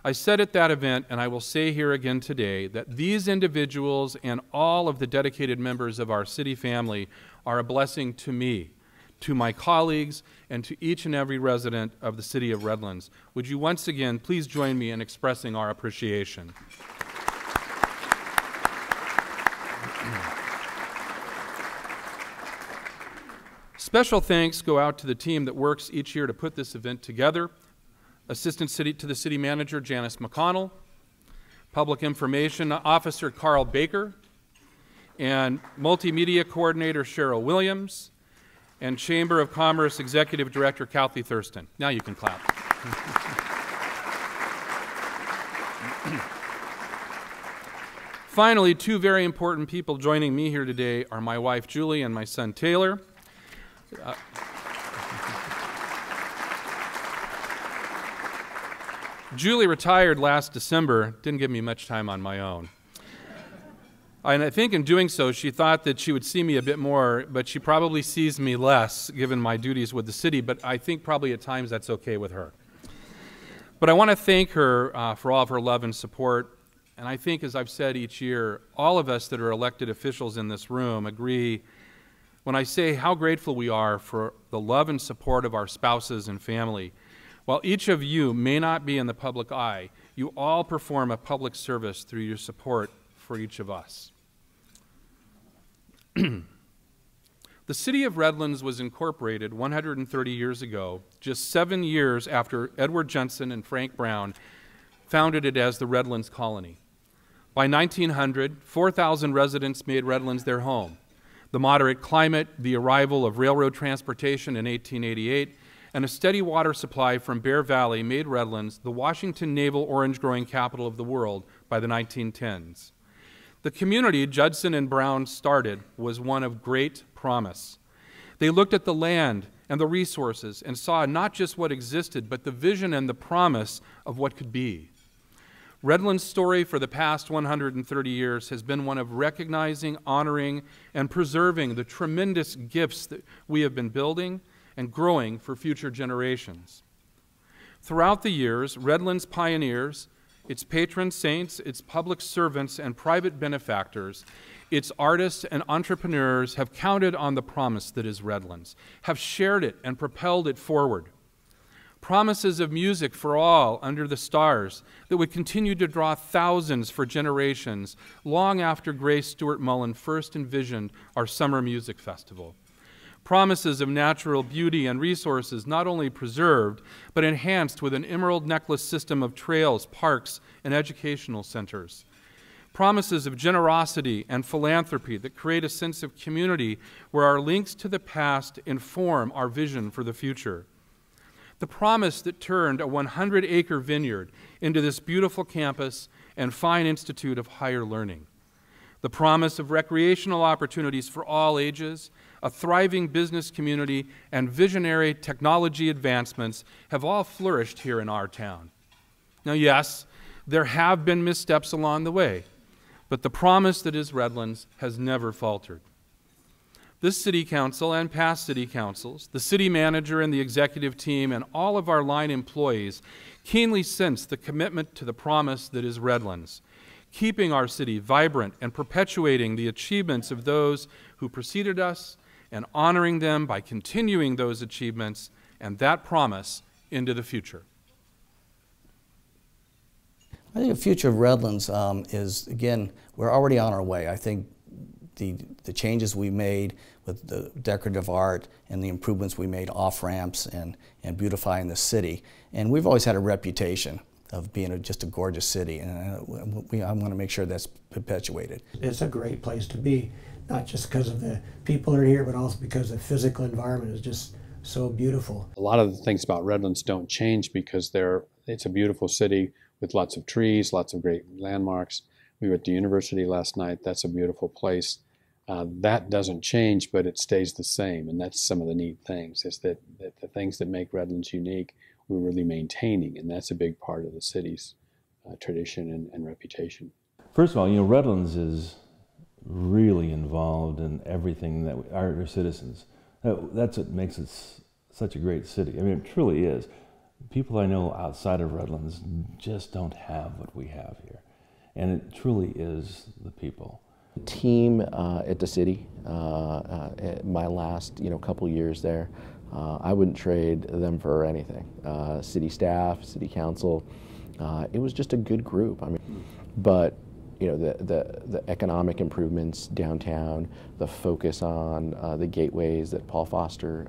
I said at that event, and I will say here again today, that these individuals and all of the dedicated members of our city family are a blessing to me, to my colleagues, and to each and every resident of the city of Redlands. Would you once again please join me in expressing our appreciation? Special thanks go out to the team that works each year to put this event together. Assistant to the City Manager, Janice McConnell, Public Information Officer, Carl Baker, and Multimedia Coordinator, Cheryl Williams, and Chamber of Commerce Executive Director, Kathy Thurston. Now you can clap. Finally, two very important people joining me here today are my wife, Julie, and my son, Taylor. Julie retired last December, didn't give me much time on my own. And I think in doing so, she thought that she would see me a bit more, but she probably sees me less, given my duties with the city, but I think probably at times that's okay with her. But I want to thank her for all of her love and support, and I think, as I've said each year, all of us that are elected officials in this room agree when I say how grateful we are for the love and support of our spouses and family. While each of you may not be in the public eye, you all perform a public service through your support for each of us. The city of Redlands was incorporated 130 years ago, just 7 years after Edward Jensen and Frank Brown founded it as the Redlands Colony. By 1900, 4,000 residents made Redlands their home. The moderate climate, the arrival of railroad transportation in 1888, and a steady water supply from Bear Valley made Redlands the Washington naval orange-growing capital of the world by the 1910s. The community Judson and Brown started was one of great promise. They looked at the land and the resources and saw not just what existed, but the vision and the promise of what could be. Redlands' story for the past 130 years has been one of recognizing, honoring, and preserving the tremendous gifts that we have been building and growing for future generations. Throughout the years, Redlands pioneers, its patron saints, its public servants and private benefactors, its artists and entrepreneurs have counted on the promise that is Redlands, have shared it and propelled it forward. Promises of music for all under the stars that would continue to draw thousands for generations long after Grace Stewart Mullen first envisioned our summer music festival. Promises of natural beauty and resources not only preserved, but enhanced with an emerald necklace system of trails, parks, and educational centers. Promises of generosity and philanthropy that create a sense of community where our links to the past inform our vision for the future. The promise that turned a 100-acre vineyard into this beautiful campus and fine institute of higher learning. The promise of recreational opportunities for all ages, a thriving business community, and visionary technology advancements have all flourished here in our town. Now, yes, there have been missteps along the way, but the promise that is Redlands has never faltered. This city council and past city councils, the city manager and the executive team, and all of our line employees keenly sense the commitment to the promise that is Redlands, keeping our city vibrant and perpetuating the achievements of those who preceded us and honoring them by continuing those achievements and that promise into the future. I think the future of Redlands is, again, we're already on our way. I think the changes we made with the decorative art and the improvements we made off-ramps and beautifying the city, and we've always had a reputation of being just a gorgeous city, and I want to make sure that's perpetuated. It's a great place to be, not just because of the people that are here, but also because the physical environment is just so beautiful. A lot of the things about Redlands don't change because it's a beautiful city with lots of trees, lots of great landmarks. We were at the university last night. That's a beautiful place. That doesn't change, but it stays the same, and that's some of the neat things, is that the things that make Redlands unique, we're really maintaining, and that's a big part of the city's tradition and reputation. First of all, Redlands is really involved in everything that our citizens. That's what makes it such a great city. I mean, it truly is. People I know outside of Redlands just don't have what we have here, and it truly is the people. Team at the city, my last couple years there, I wouldn't trade them for anything. City staff, city council, it was just a good group. I mean, but the economic improvements downtown, the focus on the gateways that Paul Foster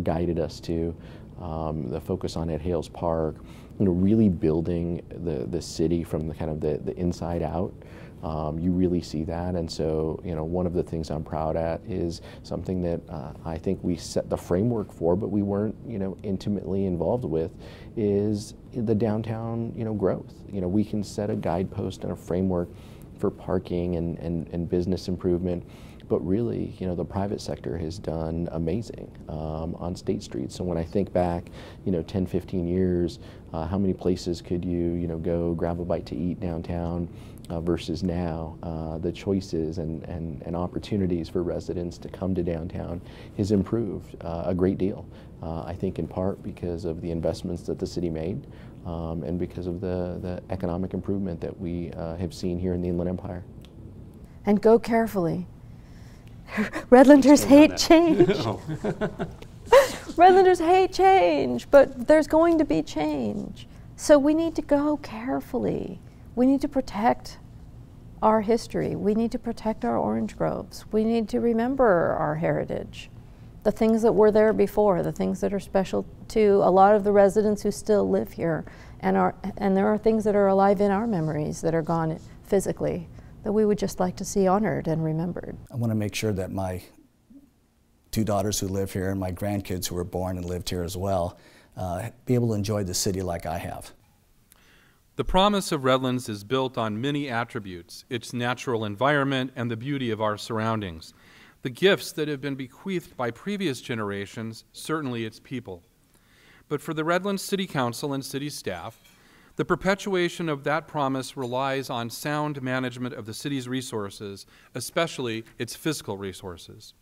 guided us to, the focus on Ed Hales Park, really building the city from the kind of the inside out. You really see that, and so one of the things I'm proud at is something that I think we set the framework for, but we weren't intimately involved with, is the downtown growth. We can set a guidepost and a framework for parking and business improvement, but really the private sector has done amazing on State Street. So when I think back 10, 15 years, how many places could you go grab a bite to eat downtown? versus now, the choices and opportunities for residents to come to downtown has improved a great deal. I think in part because of the investments that the city made and because of the economic improvement that we have seen here in the Inland Empire. And go carefully. Redlanders hate change. Redlanders hate change, but there's going to be change. So we need to go carefully. We need to protect our history. We need to protect our orange groves. We need to remember our heritage, the things that were there before, the things that are special to a lot of the residents who still live here. And there are things that are alive in our memories that are gone physically that we would just like to see honored and remembered. I want to make sure that my 2 daughters who live here and my grandkids who were born and lived here as well be able to enjoy the city like I have. The promise of Redlands is built on many attributes: its natural environment and the beauty of our surroundings, the gifts that have been bequeathed by previous generations, certainly its people. But for the Redlands City Council and city staff, the perpetuation of that promise relies on sound management of the city's resources, especially its fiscal resources.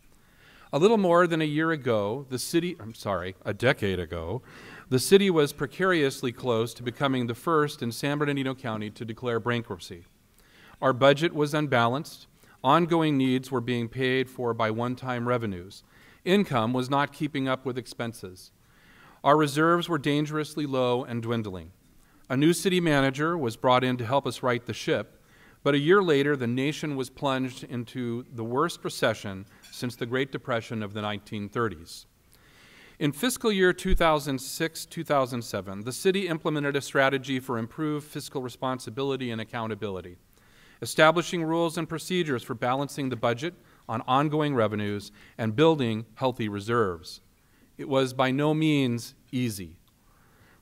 A little more than a decade ago, the city was precariously close to becoming the first in San Bernardino County to declare bankruptcy. Our budget was unbalanced. Ongoing needs were being paid for by one-time revenues. Income was not keeping up with expenses. Our reserves were dangerously low and dwindling. A new city manager was brought in to help us right the ship, but a year later the nation was plunged into the worst recession since the Great Depression of the 1930s. In fiscal year 2006-2007, the city implemented a strategy for improved fiscal responsibility and accountability, establishing rules and procedures for balancing the budget on ongoing revenues and building healthy reserves. It was by no means easy.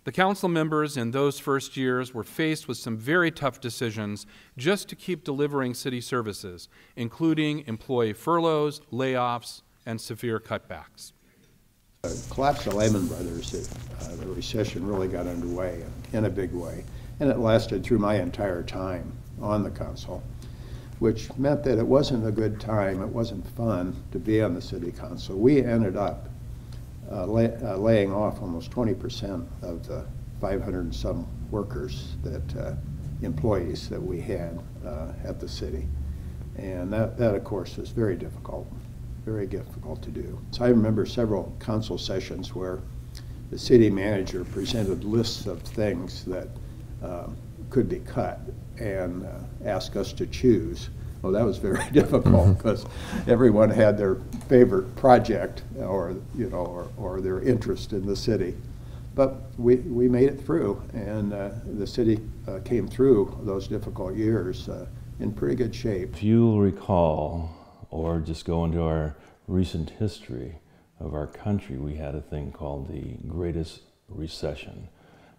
The council members in those first years were faced with some very tough decisions just to keep delivering city services, including employee furloughs, layoffs, and severe cutbacks. The collapse of Lehman Brothers, the recession really got underway in a big way, and it lasted through my entire time on the council, which meant that it wasn't a good time, it wasn't fun to be on the city council. We ended up laying off almost 20% of the 500 and some workers, employees that we had at the city. And that of course was very difficult to do. So I remember several council sessions where the city manager presented lists of things that could be cut and asked us to choose. Well, that was very difficult because everyone had their favorite project or their interest in the city. But we made it through, and the city came through those difficult years in pretty good shape. If you'll recall, or just go into our recent history of our country, we had a thing called the Greatest Recession,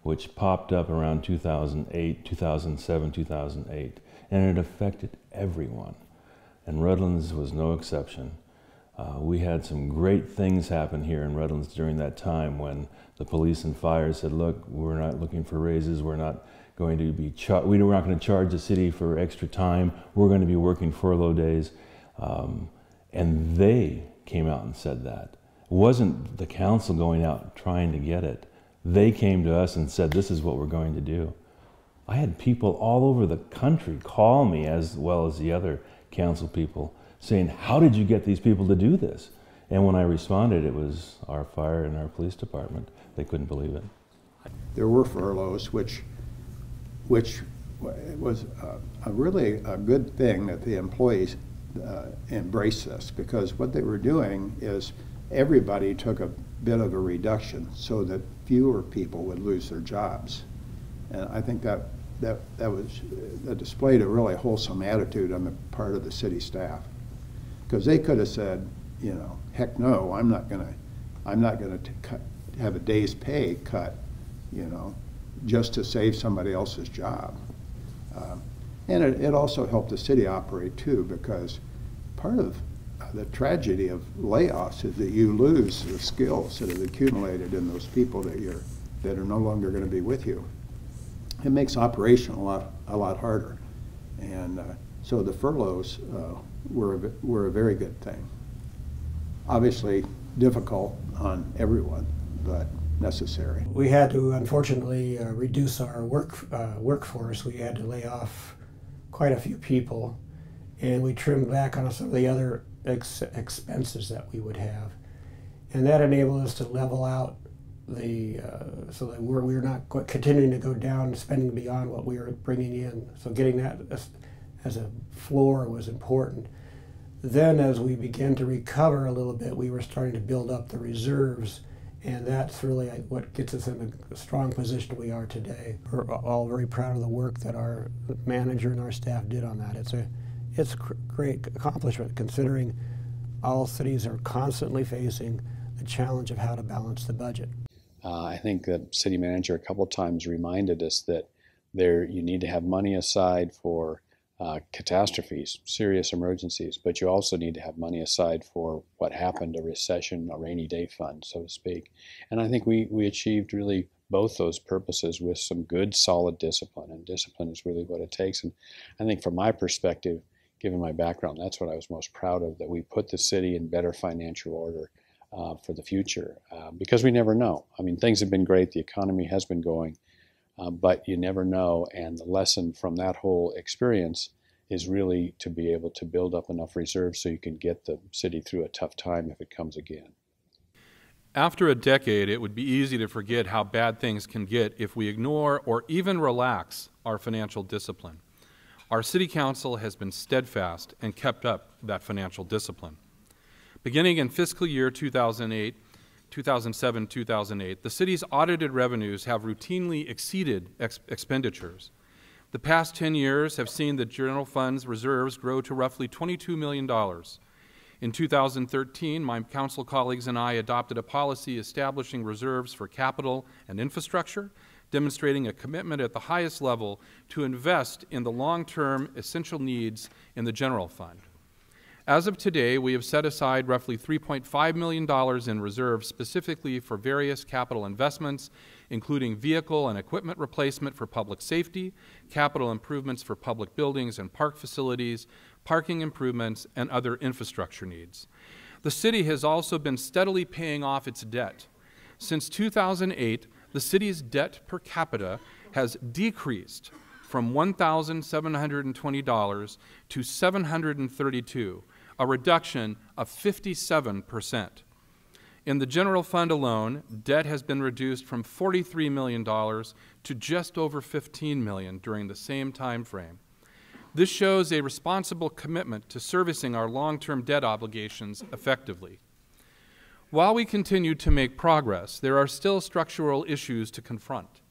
which popped up around 2008, 2007, 2008, and it affected everyone. And Redlands was no exception. We had some great things happen here in Redlands during that time when the police and fire said, look, we're not looking for raises, we're not going to be we're not going to charge the city for extra time, we're going to be working furlough days. And they came out and said that. It wasn't the council going out trying to get it. They came to us and said, this is what we're going to do. I had people all over the country call me, as well as the other council people, saying, how did you get these people to do this? And when I responded, it was our fire and our police department. They couldn't believe it. There were furloughs, which was really a good thing that the employees embraced this, because what they were doing is everybody took a bit of a reduction so that fewer people would lose their jobs. And I think that displayed a really wholesome attitude on the part of the city staff, because they could have said, heck no, I'm not going to have a day's pay cut, just to save somebody else's job. And it also helped the city operate too, because part of the tragedy of layoffs is that you lose the skills that have accumulated in those people that are no longer going to be with you. It makes operation a lot harder. And so the furloughs were a very good thing. Obviously difficult on everyone, but necessary. We had to unfortunately reduce our workforce. We had to lay off quite a few people, and we trimmed back on some of the other expenses that we would have. And that enabled us to level out so that we're not continuing to go down, spending beyond what we were bringing in. So getting that as a floor was important. Then as we began to recover a little bit, we were starting to build up the reserves, and that's really what gets us in a strong position we are today. We're all very proud of the work that our manager and our staff did on that. It's a great accomplishment considering all cities are constantly facing the challenge of how to balance the budget. I think the city manager a couple times reminded us that you need to have money aside for catastrophes, serious emergencies, but you also need to have money aside for what happened, a recession, a rainy day fund, so to speak. And I think we achieved really both those purposes with some good, solid discipline, and discipline is really what it takes. And I think from my perspective, given my background, that's what I was most proud of, that we put the city in better financial order for the future, because we never know. I mean, things have been great, the economy has been going, but you never know, and the lesson from that whole experience is really to be able to build up enough reserves so you can get the city through a tough time if it comes again. After a decade, it would be easy to forget how bad things can get if we ignore or even relax our financial discipline. Our City Council has been steadfast and kept up that financial discipline. Beginning in fiscal year 2007-2008, the city's audited revenues have routinely exceeded expenditures. The past 10 years have seen the general fund's reserves grow to roughly $22 million. In 2013, my council colleagues and I adopted a policy establishing reserves for capital and infrastructure, demonstrating a commitment at the highest level to invest in the long-term essential needs in the general fund. As of today, we have set aside roughly $3.5 million in reserves specifically for various capital investments, including vehicle and equipment replacement for public safety, capital improvements for public buildings and park facilities, parking improvements, and other infrastructure needs. The city has also been steadily paying off its debt. Since 2008, the city's debt per capita has decreased from $1,720 to $732, a reduction of 57%. In the general fund alone, debt has been reduced from $43 million to just over $15 million during the same time frame. This shows a responsible commitment to servicing our long-term debt obligations effectively. While we continue to make progress, there are still structural issues to confront.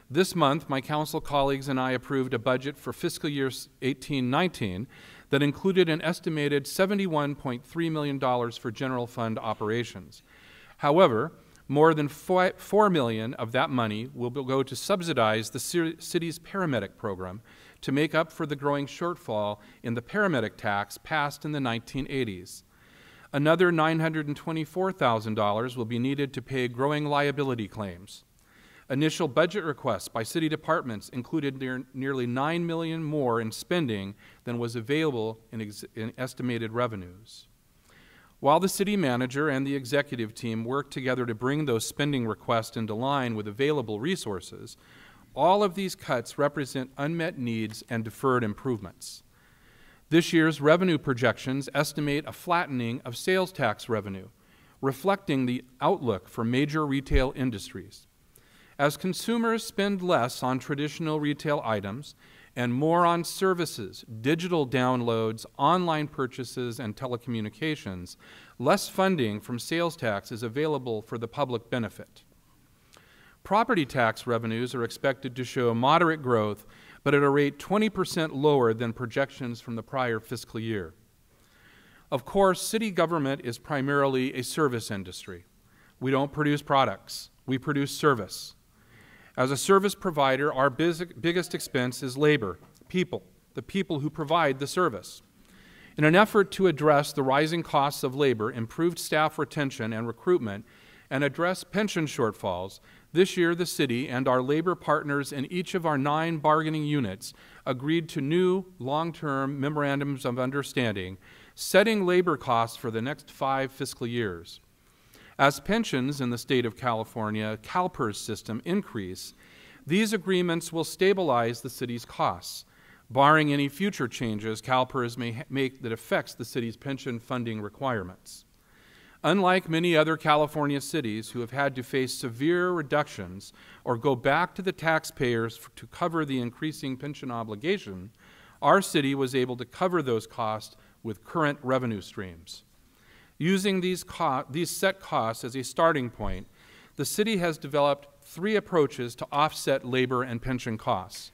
This month, my council colleagues and I approved a budget for fiscal year 18-19 that included an estimated $71.3 million for general fund operations. However, more than $4 million of that money will go to subsidize the city's paramedic program to make up for the growing shortfall in the paramedic tax passed in the 1980s. Another $924,000 will be needed to pay growing liability claims. Initial budget requests by city departments included nearly $9 million more in spending than was available in estimated revenues. While the city manager and the executive team work together to bring those spending requests into line with available resources, all of these cuts represent unmet needs and deferred improvements. This year's revenue projections estimate a flattening of sales tax revenue, reflecting the outlook for major retail industries. As consumers spend less on traditional retail items and more on services, digital downloads, online purchases, and telecommunications, less funding from sales tax is available for the public benefit. Property tax revenues are expected to show moderate growth, but at a rate 20% lower than projections from the prior fiscal year. Of course, city government is primarily a service industry. We don't produce products, we produce service. As a service provider, our biggest expense is labor, people, the people who provide the service. In an effort to address the rising costs of labor, improved staff retention and recruitment, and address pension shortfalls, this year the city and our labor partners in each of our 9 bargaining units agreed to new long-term memorandums of understanding, setting labor costs for the next 5 fiscal years. As pensions in the state of California, CalPERS system, increase, these agreements will stabilize the city's costs, barring any future changes CalPERS may make that affects the city's pension funding requirements. Unlike many other California cities who have had to face severe reductions or go back to the taxpayers to cover the increasing pension obligation, our city was able to cover those costs with current revenue streams. Using these set costs as a starting point, the city has developed 3 approaches to offset labor and pension costs.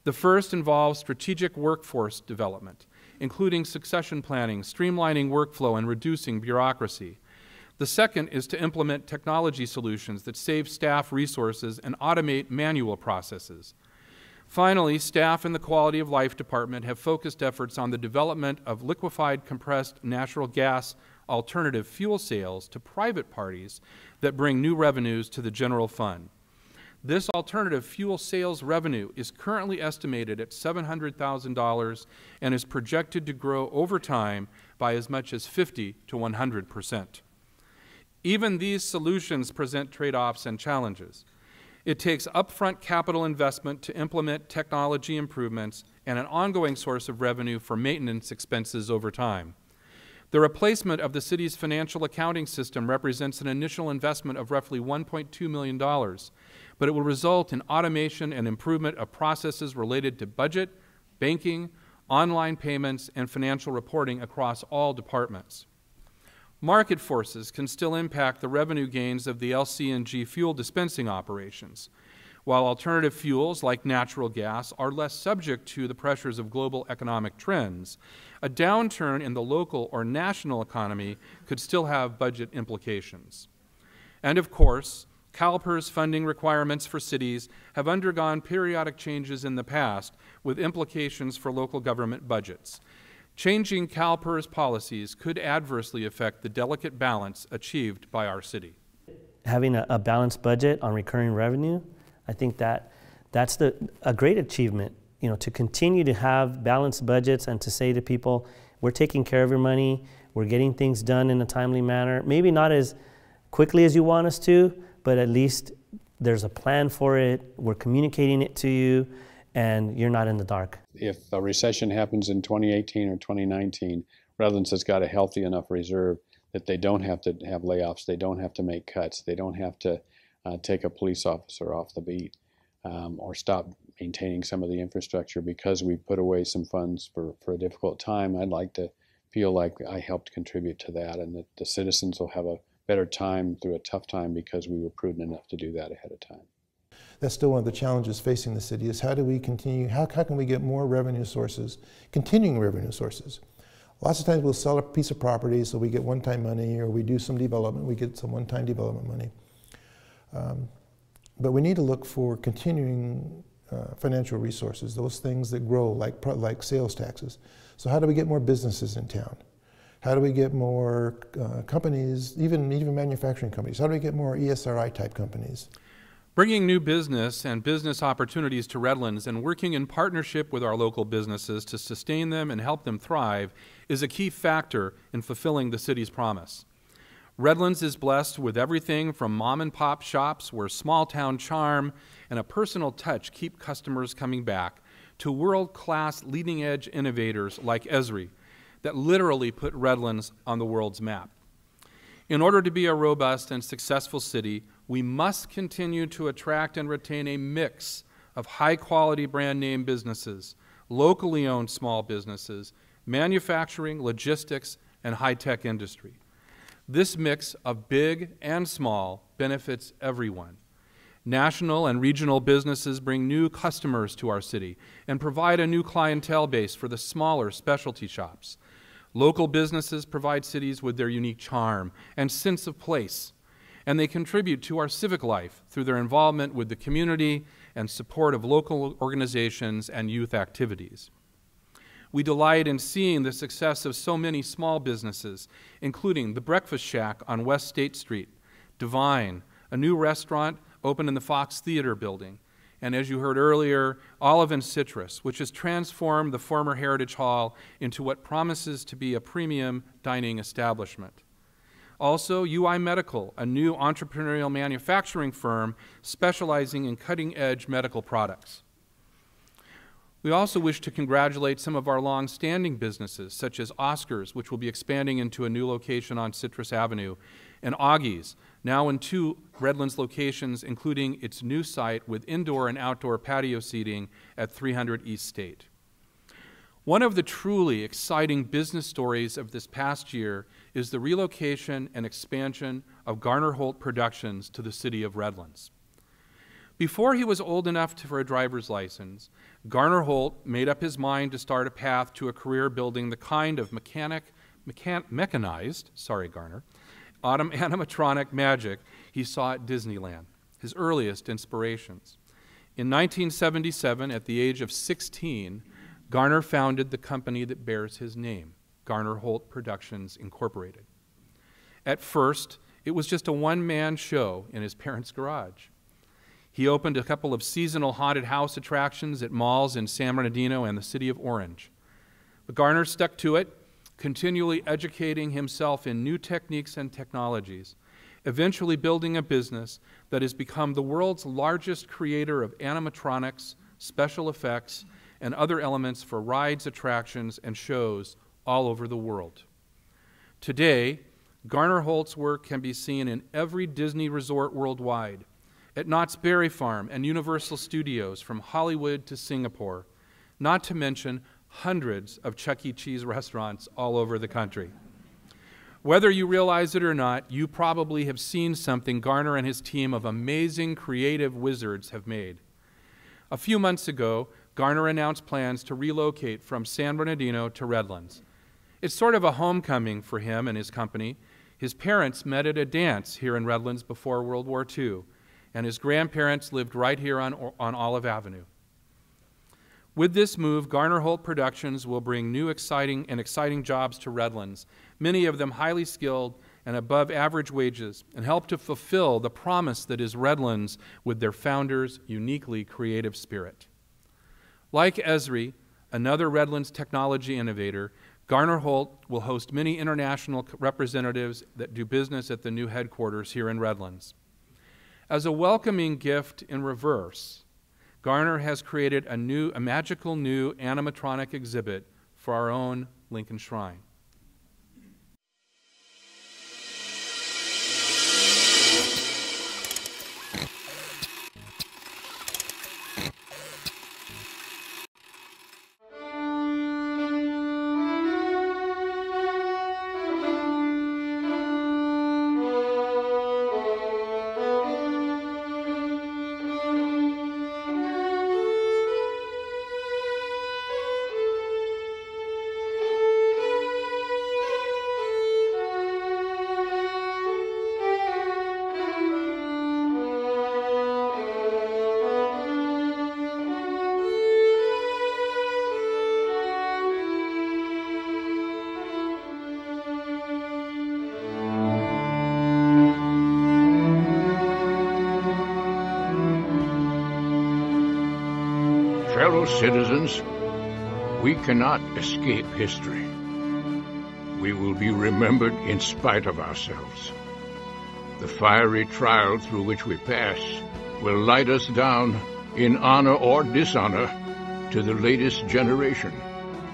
The first involves strategic workforce development, including succession planning, streamlining workflow, and reducing bureaucracy. The second is to implement technology solutions that save staff resources and automate manual processes. Finally, staff in the Quality of Life Department have focused efforts on the development of liquefied compressed natural gas alternative fuel sales to private parties that bring new revenues to the general fund. This alternative fuel sales revenue is currently estimated at $700,000 and is projected to grow over time by as much as 50 to 100%. Even these solutions present trade-offs and challenges. It takes upfront capital investment to implement technology improvements and an ongoing source of revenue for maintenance expenses over time. The replacement of the city's financial accounting system represents an initial investment of roughly $1.2 million, but it will result in automation and improvement of processes related to budget, banking, online payments, and financial reporting across all departments. Market forces can still impact the revenue gains of the LC&G fuel dispensing operations. While alternative fuels like natural gas are less subject to the pressures of global economic trends, a downturn in the local or national economy could still have budget implications. And of course, CalPERS funding requirements for cities have undergone periodic changes in the past with implications for local government budgets. Changing CalPERS policies could adversely affect the delicate balance achieved by our city. Having a balanced budget on recurring revenue, I think that's a great achievement, to continue to have balanced budgets and to say to people, we're taking care of your money, we're getting things done in a timely manner, maybe not as quickly as you want us to, but at least there's a plan for it, we're communicating it to you, and you're not in the dark. If a recession happens in 2018 or 2019, Redlands has got a healthy enough reserve that they don't have to have layoffs, they don't have to make cuts, they don't have to take a police officer off the beat or stop maintaining some of the infrastructure because we put away some funds for a difficult time. I'd like to feel like I helped contribute to that and that the citizens will have a better time through a tough time because we were prudent enough to do that ahead of time. That's still one of the challenges facing the city is how do we continue, how can we get more revenue sources, continuing revenue sources. Lots of times we'll sell a piece of property so we get one-time money, or we do some development, we get some one-time development money. But we need to look for continuing financial resources, those things that grow like sales taxes. So how do we get more businesses in town? How do we get more companies, even manufacturing companies? How do we get more ESRI type companies? Bringing new business and business opportunities to Redlands and working in partnership with our local businesses to sustain them and help them thrive is a key factor in fulfilling the city's promise. Redlands is blessed with everything from mom-and-pop shops where small-town charm and a personal touch keep customers coming back to world-class leading-edge innovators like Esri that literally put Redlands on the world's map. In order to be a robust and successful city, we must continue to attract and retain a mix of high-quality brand name businesses, locally owned small businesses, manufacturing, logistics, and high-tech industry. This mix of big and small benefits everyone. National and regional businesses bring new customers to our city and provide a new clientele base for the smaller specialty shops. Local businesses provide cities with their unique charm and sense of place, and they contribute to our civic life through their involvement with the community and support of local organizations and youth activities. We delight in seeing the success of so many small businesses, including the Breakfast Shack on West State Street, Divine, a new restaurant opened in the Fox Theater building, and as you heard earlier, Olive and Citrus, which has transformed the former Heritage Hall into what promises to be a premium dining establishment. Also, UI Medical, a new entrepreneurial manufacturing firm specializing in cutting-edge medical products. We also wish to congratulate some of our long-standing businesses, such as Oscar's, which will be expanding into a new location on Citrus Avenue, and Augie's, now in 2 Redlands locations, including its new site with indoor and outdoor patio seating at 300 East State. One of the truly exciting business stories of this past year is the relocation and expansion of Garner Holt Productions to the city of Redlands. Before he was old enough for a driver's license, Garner Holt made up his mind to start a path to a career building the kind of mechanized, animatronic magic he saw at Disneyland, his earliest inspirations. In 1977, at the age of 16, Garner founded the company that bears his name, Garner Holt Productions, Incorporated. At first, it was just a one-man show in his parents' garage. He opened a couple of seasonal haunted house attractions at malls in San Bernardino and the city of Orange. But Garner stuck to it, continually educating himself in new techniques and technologies, eventually building a business that has become the world's largest creator of animatronics, special effects, and other elements for rides, attractions, and shows all over the world. Today, Garner Holt's work can be seen in every Disney resort worldwide, at Knott's Berry Farm and Universal Studios from Hollywood to Singapore, not to mention hundreds of Chuck E. Cheese restaurants all over the country. Whether you realize it or not, you probably have seen something Garner and his team of amazing creative wizards have made. A few months ago, Garner announced plans to relocate from San Bernardino to Redlands. It's sort of a homecoming for him and his company. His parents met at a dance here in Redlands before World War II, and his grandparents lived right here on Olive Avenue. With this move, Garner Holt Productions will bring new exciting jobs to Redlands, many of them highly skilled and above average wages, and help to fulfill the promise that is Redlands with their founder's uniquely creative spirit. Like Esri, another Redlands technology innovator, Garner Holt will host many international representatives that do business at the new headquarters here in Redlands. As a welcoming gift in reverse, Garner has created a magical new animatronic exhibit for our own Lincoln Shrine. Fellow citizens, we cannot escape history. We will be remembered in spite of ourselves. The fiery trial through which we pass will light us down in honor or dishonor to the latest generation.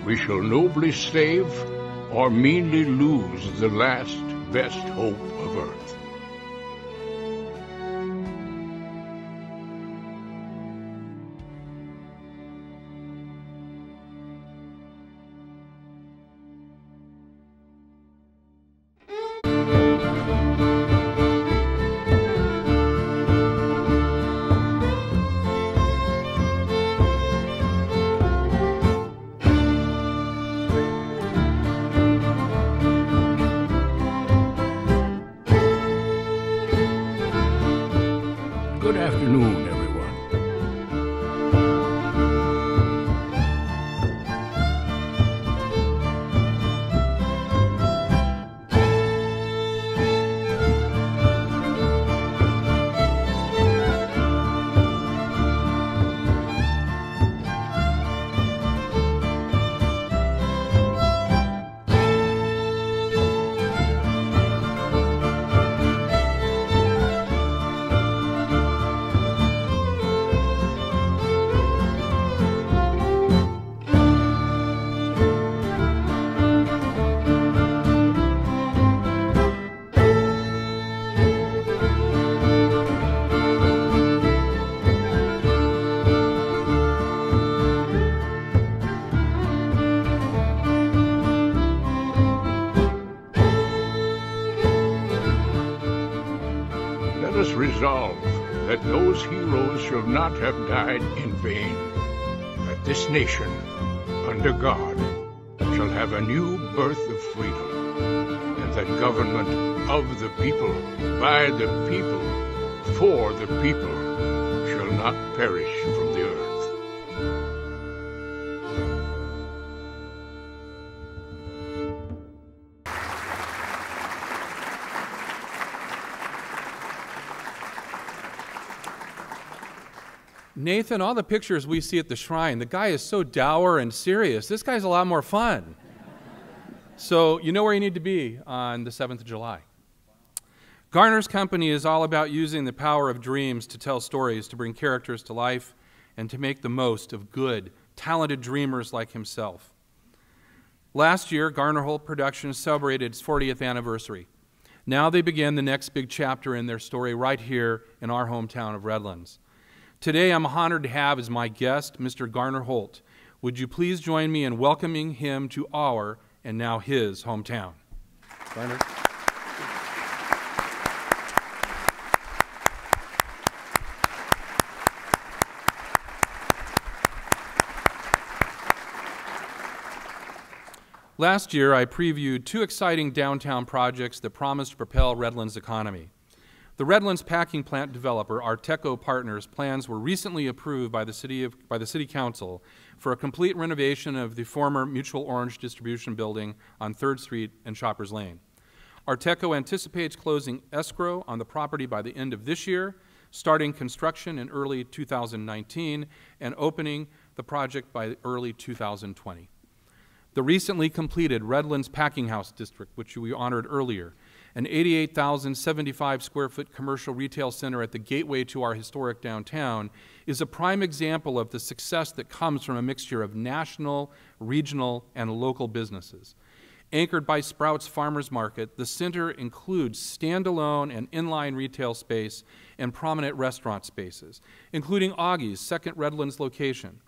We shall nobly save or meanly lose the last best hope of earth. resolve that those heroes shall not have died in vain, that this nation, under God, shall have a new birth of freedom, and that government of the people, by the people, for the people, shall not perish from the earth. Nathan, all the pictures we see at the shrine, the guy is so dour and serious. This guy's a lot more fun. So you know where you need to be on the 7th of July. Garner's company is all about using the power of dreams to tell stories, to bring characters to life, and to make the most of good, talented dreamers like himself. Last year, Garner Holt Productions celebrated its 40th anniversary. Now they begin the next big chapter in their story right here in our hometown of Redlands. Today, I'm honored to have as my guest Mr. Garner Holt. Would you please join me in welcoming him to our, and now his, hometown? Garner. Last year, I previewed two exciting downtown projects that promised to propel Redlands' economy. The Redlands packing plant developer, Arteco Partners, plans were recently approved by the City Council for a complete renovation of the former Mutual Orange Distribution Building on 3rd Street and Shoppers Lane. Arteco anticipates closing escrow on the property by the end of this year, starting construction in early 2019, and opening the project by early 2020. The recently completed Redlands Packing House District, which we honored earlier, an 88,075 square foot commercial retail center at the gateway to our historic downtown, is a prime example of the success that comes from a mixture of national, regional, and local businesses. Anchored by Sprouts Farmers Market, the center includes standalone and inline retail space and prominent restaurant spaces, including Augie's second Redlands location,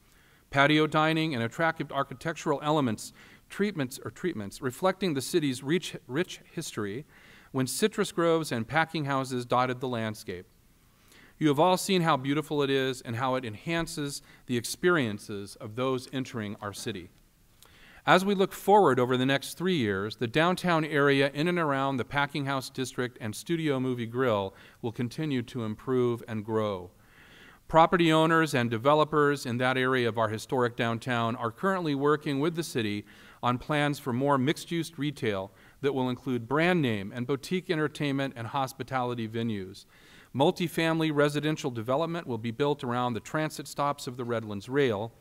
patio dining, and attractive architectural elements, treatments reflecting the city's rich history when citrus groves and packing houses dotted the landscape. You have all seen how beautiful it is and how it enhances the experiences of those entering our city. As we look forward over the next 3 years, the downtown area in and around the Packing House District and Studio Movie Grill will continue to improve and grow. Property owners and developers in that area of our historic downtown are currently working with the city on plans for more mixed-use retail that will include brand name and boutique entertainment and hospitality venues. Multifamily residential development will be built around the transit stops of the Redlands Rail.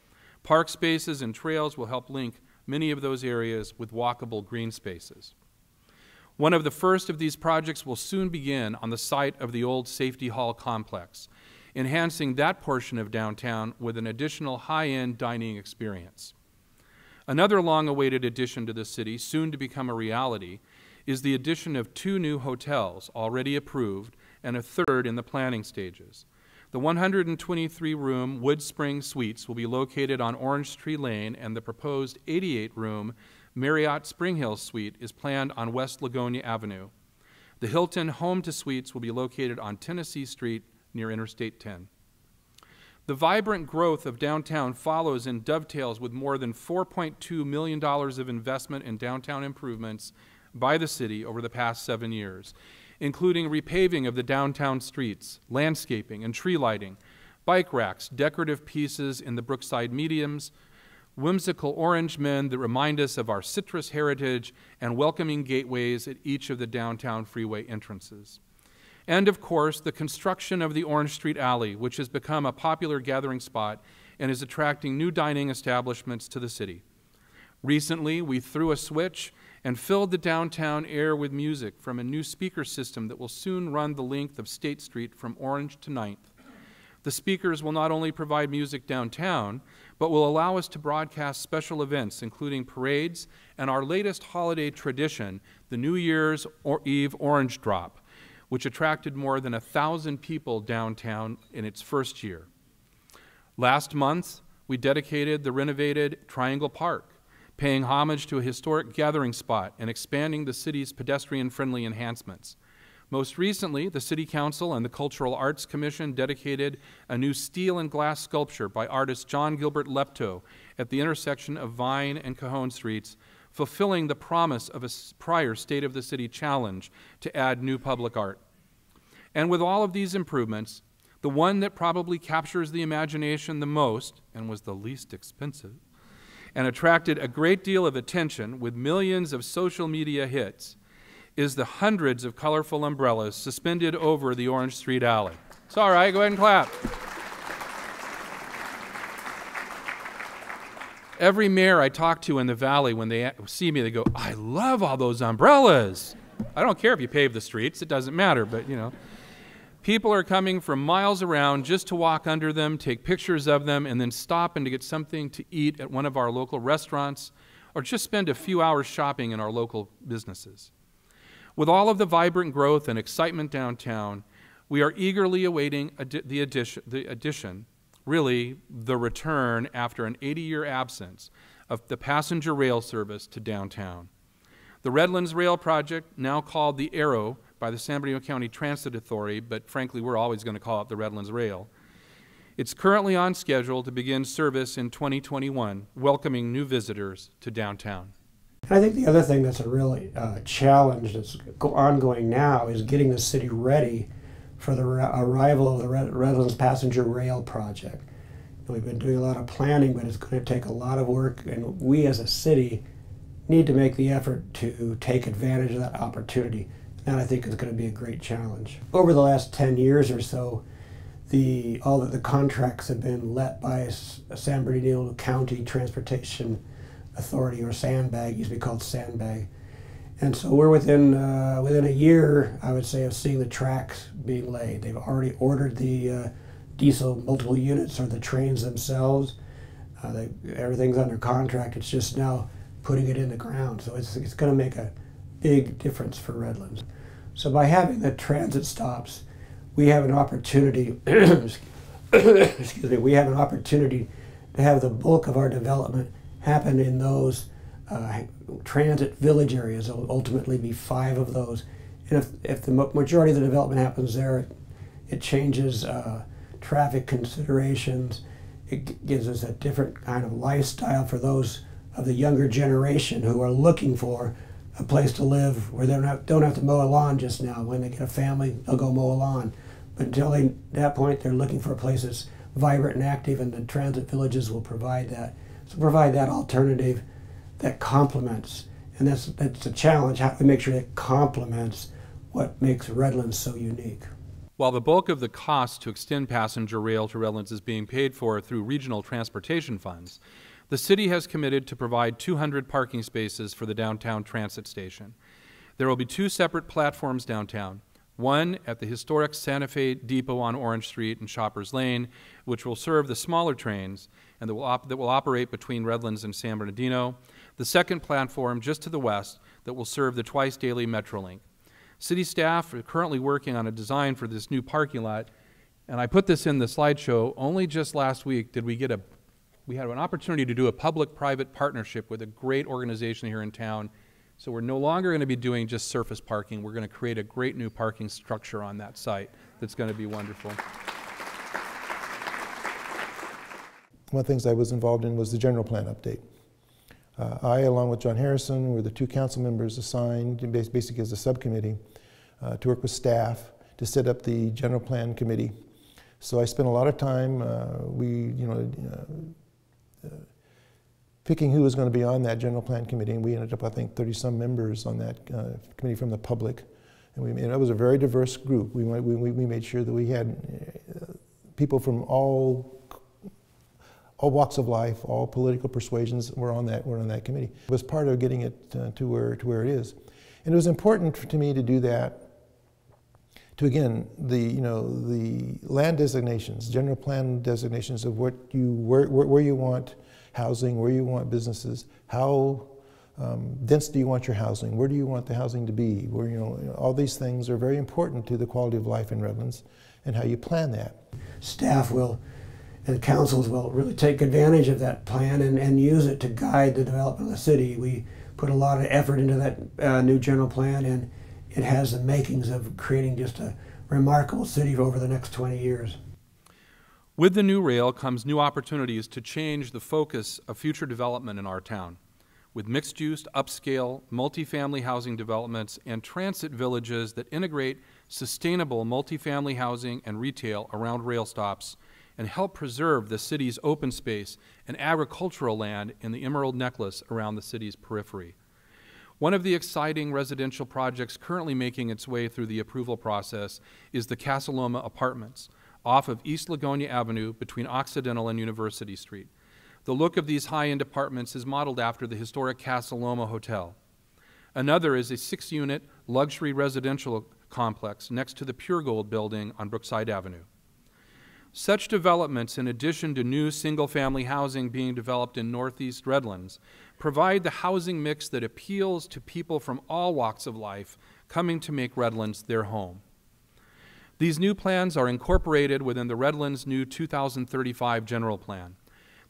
Park spaces and trails will help link many of those areas with walkable green spaces. One of the first of these projects will soon begin on the site of the old Safety Hall complex, enhancing that portion of downtown with an additional high-end dining experience. Another long-awaited addition to the city, soon to become a reality, is the addition of 2 new hotels already approved and a third in the planning stages. The 123-room Wood Spring Suites will be located on Orange Tree Lane, and the proposed 88-room Marriott Spring Hill Suite is planned on West Lagonia Avenue. The Hilton Home to Suites will be located on Tennessee Street near Interstate 10. The vibrant growth of downtown follows and dovetails with more than $4.2 million of investment in downtown improvements by the city over the past 7 years, including repaving of the downtown streets, landscaping and tree lighting, bike racks, decorative pieces in the Brookside mediums, whimsical orange men that remind us of our citrus heritage, and welcoming gateways at each of the downtown freeway entrances. And of course, the construction of the Orange Street Alley, which has become a popular gathering spot and is attracting new dining establishments to the city. Recently, we threw a switch and filled the downtown air with music from a new speaker system that will soon run the length of State Street from Orange to 9th. The speakers will not only provide music downtown, but will allow us to broadcast special events, including parades and our latest holiday tradition, the New Year's Eve Orange Drop, which attracted more than 1,000 people downtown in its first year. Last month, we dedicated the renovated Triangle Park, paying homage to a historic gathering spot and expanding the city's pedestrian-friendly enhancements. Most recently, the City Council and the Cultural Arts Commission dedicated a new steel and glass sculpture by artist John Gilbert Lepto at the intersection of Vine and Cajon Streets, fulfilling the promise of a prior State of the City challenge to add new public art. And with all of these improvements, the one that probably captures the imagination the most, and was the least expensive, and attracted a great deal of attention with millions of social media hits, is the hundreds of colorful umbrellas suspended over the Orange Street alley. It's all right, go ahead and clap. Every mayor I talk to in the valley, when they see me, they go, I love all those umbrellas. I don't care if you pave the streets, it doesn't matter, but you know. People are coming from miles around just to walk under them, take pictures of them, and then stop and to get something to eat at one of our local restaurants, or just spend a few hours shopping in our local businesses. With all of the vibrant growth and excitement downtown, we are eagerly awaiting the addition, really the return after an 80-year absence, of the passenger rail service to downtown. The Redlands Rail Project, now called the Arrow by the San Bernardino County Transit Authority, but frankly we're always going to call it the Redlands Rail. It's currently on schedule to begin service in 2021, welcoming new visitors to downtown. I think the other thing that's a really challenge that's ongoing now is getting the city ready for the arrival of the Redlands Passenger Rail Project. We've been doing a lot of planning, but it's going to take a lot of work, and we as a city need to make the effort to take advantage of that opportunity. And I think it's going to be a great challenge. Over the last 10 years or so, all of the contracts have been let by San Bernardino County Transportation Authority, or Sandbag, used to be called Sandbag. And so we're within a year, I would say, of seeing the tracks being laid. They've already ordered the diesel multiple units, or the trains themselves. Everything's under contract. It's just now putting it in the ground. So it's going to make a big difference for Redlands. So by having the transit stops, we have an opportunity, excuse me, we have an opportunity to have the bulk of our development happen in those transit village areas. There will ultimately be 5 of those. And if the majority of the development happens there, it changes traffic considerations. It gives us a different kind of lifestyle for those of the younger generation who are looking for a place to live where they don't have to mow a lawn just now. When they get a family, they'll go mow a lawn. But until that point, they're looking for a place that's vibrant and active, and the transit villages will provide that. So provide that alternative that complements, and that's the challenge. How do we make sure it complements what makes Redlands so unique? While the bulk of the cost to extend passenger rail to Redlands is being paid for through regional transportation funds, the city has committed to provide 200 parking spaces for the downtown transit station. There will be 2 separate platforms downtown, one at the historic Santa Fe Depot on Orange Street and Shoppers Lane, which will serve the smaller trains and that will operate between Redlands and San Bernardino. The second platform just to the west that will serve the twice-daily Metrolink. City staff are currently working on a design for this new parking lot, and I put this in the slideshow. Only just last week did we had an opportunity to do a public-private partnership with a great organization here in town. So we're no longer going to be doing just surface parking. We're going to create a great new parking structure on that site that's going to be wonderful. One of the things I was involved in was the general plan update. I, along with John Harrison, were the 2 council members assigned, basically as a subcommittee, to work with staff to set up the general plan committee. So I spent a lot of time, picking who was going to be on that general plan committee, and we ended up, I think, 30-some members on that committee from the public. And it was a very diverse group. We made sure that we had people from all walks of life, all political persuasions were on that committee. It was part of getting it to where it is. And it was important to me to do that, to again, the land designations, general plan designations of where you want housing, where you want businesses, how dense do you want your housing, where do you want the housing to be, all these things are very important to the quality of life in Redlands and how you plan that. Staff and councils will really take advantage of that plan and use it to guide the development of the city. We put a lot of effort into that new general plan, and it has the makings of creating just a remarkable city over the next 20 years. With the new rail comes new opportunities to change the focus of future development in our town, with mixed-use, upscale, multifamily housing developments and transit villages that integrate sustainable multifamily housing and retail around rail stops and help preserve the city's open space and agricultural land in the Emerald Necklace around the city's periphery. One of the exciting residential projects currently making its way through the approval process is the Casa Loma Apartments, off of East Lagonia Avenue between Occidental and University Street. The look of these high-end apartments is modeled after the historic Casa Loma Hotel. Another is a 6-unit luxury residential complex next to the Pure Gold building on Brookside Avenue. Such developments, in addition to new single-family housing being developed in Northeast Redlands, provide the housing mix that appeals to people from all walks of life coming to make Redlands their home. These new plans are incorporated within the Redlands' new 2035 General Plan.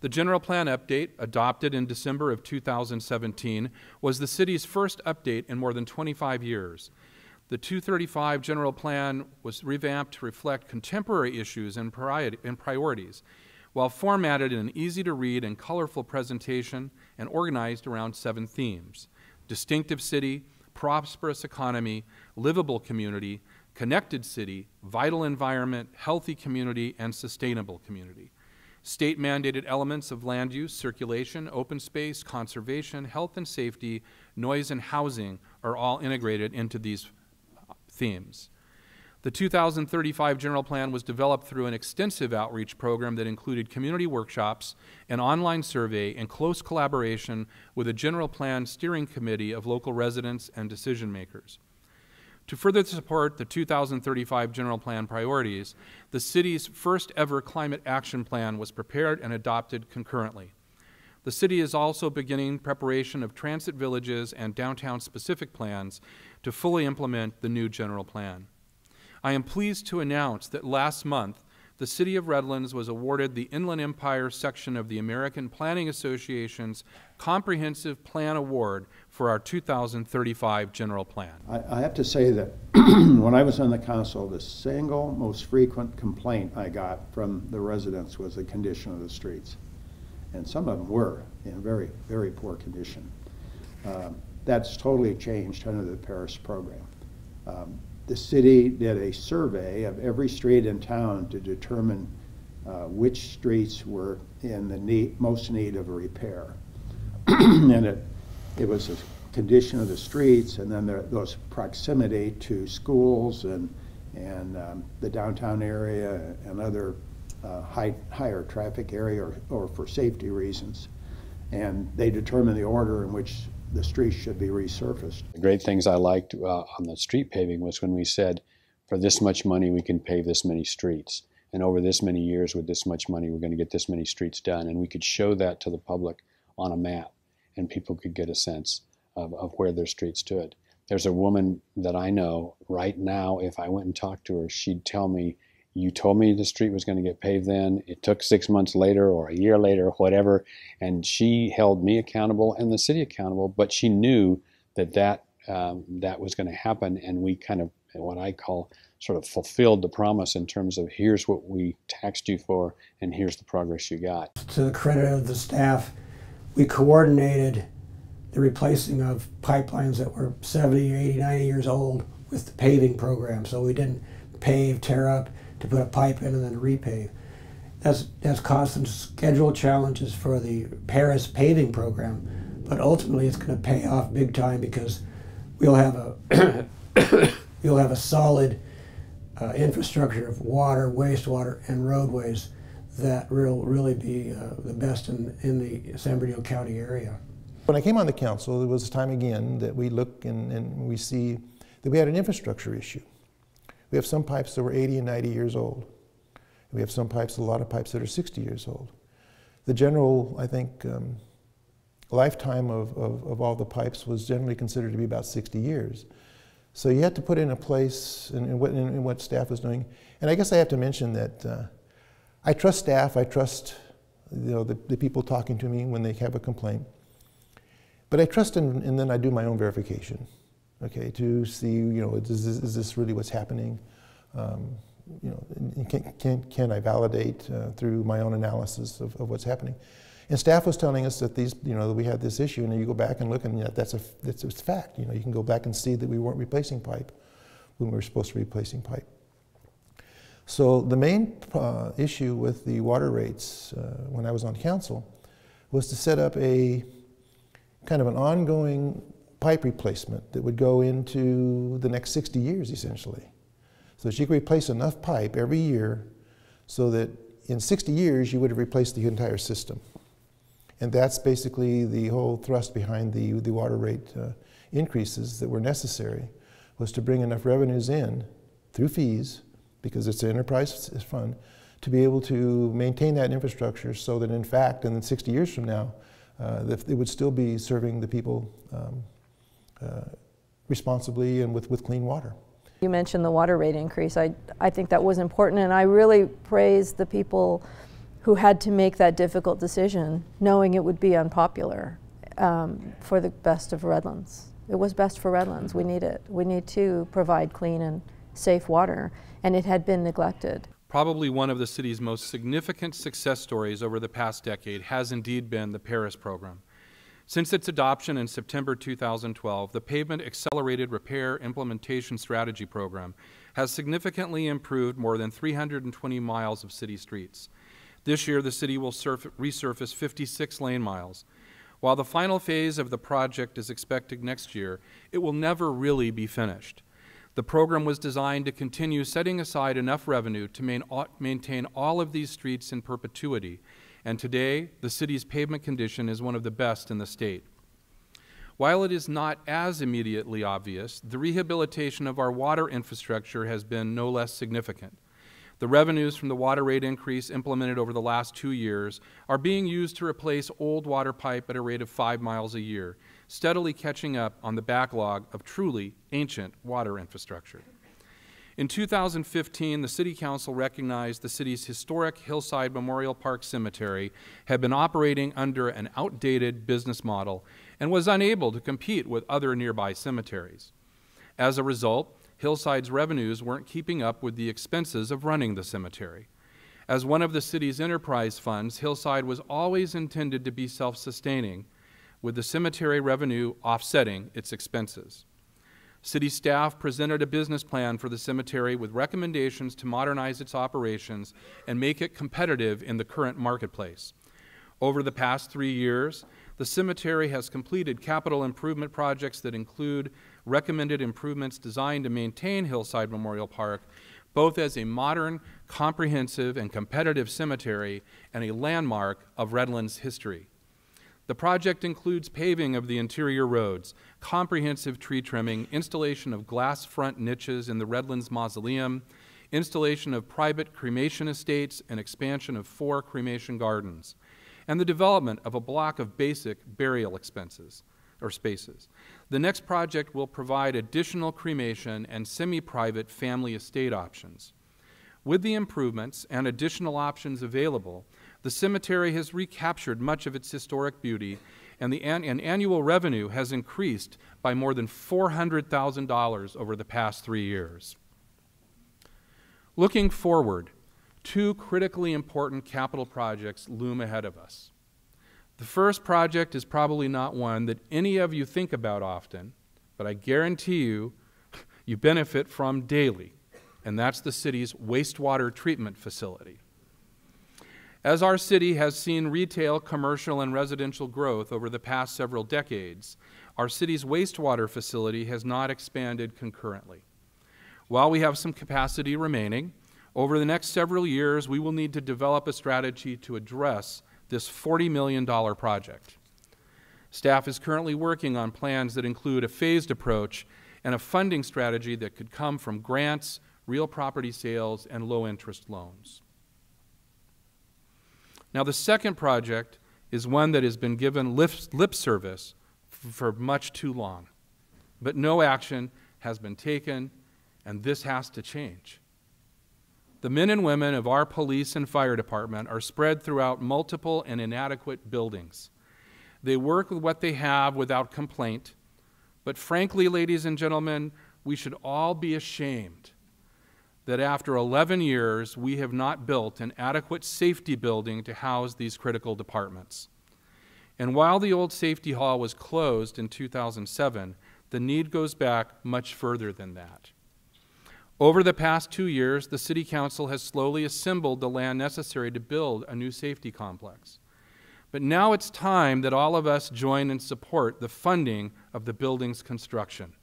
The General Plan update, adopted in December of 2017, was the city's first update in more than 25 years. The 235 General Plan was revamped to reflect contemporary issues and priorities, while formatted in an easy-to-read and colorful presentation and organized around 7 themes: distinctive city, prosperous economy, livable community, connected city, vital environment, healthy community, and sustainable community. State-mandated elements of land use, circulation, open space, conservation, health and safety, noise, and housing are all integrated into these themes. The 2035 General Plan was developed through an extensive outreach program that included community workshops, an online survey, and close collaboration with a General Plan steering committee of local residents and decision makers. To further support the 2035 General Plan priorities, the city's first ever climate action plan was prepared and adopted concurrently. The city is also beginning preparation of transit villages and downtown specific plans to fully implement the new general plan. I am pleased to announce that last month, the City of Redlands was awarded the Inland Empire section of the American Planning Association's Comprehensive Plan Award for our 2035 General Plan. I have to say that when I was on the council, the single most frequent complaint I got from the residents was the condition of the streets. And some of them were in very, very poor condition. That's totally changed under the Paris program. The city did a survey of every street in town to determine which streets were in the most need of a repair. And it was a condition of the streets, and then those proximity to schools and the downtown area and other higher traffic area or for safety reasons. And they determined the order in which the streets should be resurfaced. The great things I liked on the street paving was when we said, for this much money we can pave this many streets, and over this many years with this much money we're going to get this many streets done, and we could show that to the public on a map, and people could get a sense of where their street stood. There's a woman that I know right now, if I went and talked to her, she'd tell me, you told me the street was going to get paved then, it took 6 months later or a year later or whatever, and she held me accountable and the city accountable, but she knew that was going to happen, and we kind of, what I call, sort of fulfilled the promise in terms of here's what we taxed you for and here's the progress you got. To the credit of the staff, we coordinated the replacing of pipelines that were 70, 80, 90 years old with the paving program, so we didn't pave, tear up, to put a pipe in and then repave. That's caused some schedule challenges for the Paris paving program, but ultimately it's going to pay off big time because we'll have a solid infrastructure of water, wastewater, and roadways that will really be the best in the San Bernardino County area. When I came on the council, it was time again that we look and we see that we had an infrastructure issue. We have some pipes that were 80 and 90 years old. We have some pipes, a lot of pipes that are 60 years old. The general, I think, lifetime of all the pipes was generally considered to be about 60 years. So you had to put in a place in what staff was doing. And I guess I have to mention that I trust staff, I trust the people talking to me when they have a complaint. But I trust and then I do my own verification. okay, to see, is this really what's happening? Can I validate through my own analysis of what's happening? And staff was telling us that that we had this issue, and you go back and look, and that's a fact. You can go back and see that we weren't replacing pipe when we were supposed to be replacing pipe. So the main issue with the water rates when I was on council was to set up a kind of an ongoing pipe replacement that would go into the next 60 years, essentially. So that you could replace enough pipe every year so that in 60 years you would have replaced the entire system. And that's basically the whole thrust behind the water rate increases that were necessary, was to bring enough revenues in through fees, because it's an enterprise fund, to be able to maintain that infrastructure so that in fact, and then 60 years from now, it would still be serving the people responsibly and with clean water. You mentioned the water rate increase. I think that was important, and I really praise the people who had to make that difficult decision, knowing it would be unpopular for the best of Redlands. It was best for Redlands. We need it. We need to provide clean and safe water, and it had been neglected. Probably one of the city's most significant success stories over the past decade has indeed been the Paris program. Since its adoption in September 2012, the Pavement Accelerated Repair Implementation Strategy Program has significantly improved more than 320 miles of city streets. This year, the city will resurface 56 lane miles. While the final phase of the project is expected next year, it will never really be finished. The program was designed to continue setting aside enough revenue to maintain all of these streets in perpetuity, and today, the city's pavement condition is one of the best in the state. While it is not as immediately obvious, the rehabilitation of our water infrastructure has been no less significant. The revenues from the water rate increase implemented over the last 2 years are being used to replace old water pipe at a rate of 5 miles a year, steadily catching up on the backlog of truly ancient water infrastructure. In 2015, the City Council recognized the city's historic Hillside Memorial Park Cemetery had been operating under an outdated business model and was unable to compete with other nearby cemeteries. As a result, Hillside's revenues weren't keeping up with the expenses of running the cemetery. As one of the city's enterprise funds, Hillside was always intended to be self-sustaining, with the cemetery revenue offsetting its expenses. City staff presented a business plan for the cemetery with recommendations to modernize its operations and make it competitive in the current marketplace. Over the past 3 years, the cemetery has completed capital improvement projects that include recommended improvements designed to maintain Hillside Memorial Park, both as a modern, comprehensive, and competitive cemetery and a landmark of Redlands history. The project includes paving of the interior roads, comprehensive tree trimming, installation of glass front niches in the Redlands Mausoleum, installation of private cremation estates, and expansion of 4 cremation gardens, and the development of a block of basic burial spaces. The next project will provide additional cremation and semi-private family estate options. With the improvements and additional options available, the cemetery has recaptured much of its historic beauty, and annual revenue has increased by more than $400,000 over the past 3 years. Looking forward, 2 critically important capital projects loom ahead of us. The first project is probably not one that any of you think about often, but I guarantee you benefit from daily, and that's the city's wastewater treatment facility. As our city has seen retail, commercial, and residential growth over the past several decades, our city's wastewater facility has not expanded concurrently. While we have some capacity remaining, over the next several years, we will need to develop a strategy to address this $40 million project. Staff is currently working on plans that include a phased approach and a funding strategy that could come from grants, real property sales, and low-interest loans. Now, the second project is one that has been given lip service for much too long, but no action has been taken, and this has to change. The men and women of our police and fire department are spread throughout multiple and inadequate buildings. They work with what they have without complaint, But frankly, ladies and gentlemen, we should all be ashamed that after 11 years, we have not built an adequate safety building to house these critical departments. And while the old safety hall was closed in 2007, the need goes back much further than that. Over the past 2 years, the City Council has slowly assembled the land necessary to build a new safety complex. But now it's time that all of us join and support the funding of the building's construction.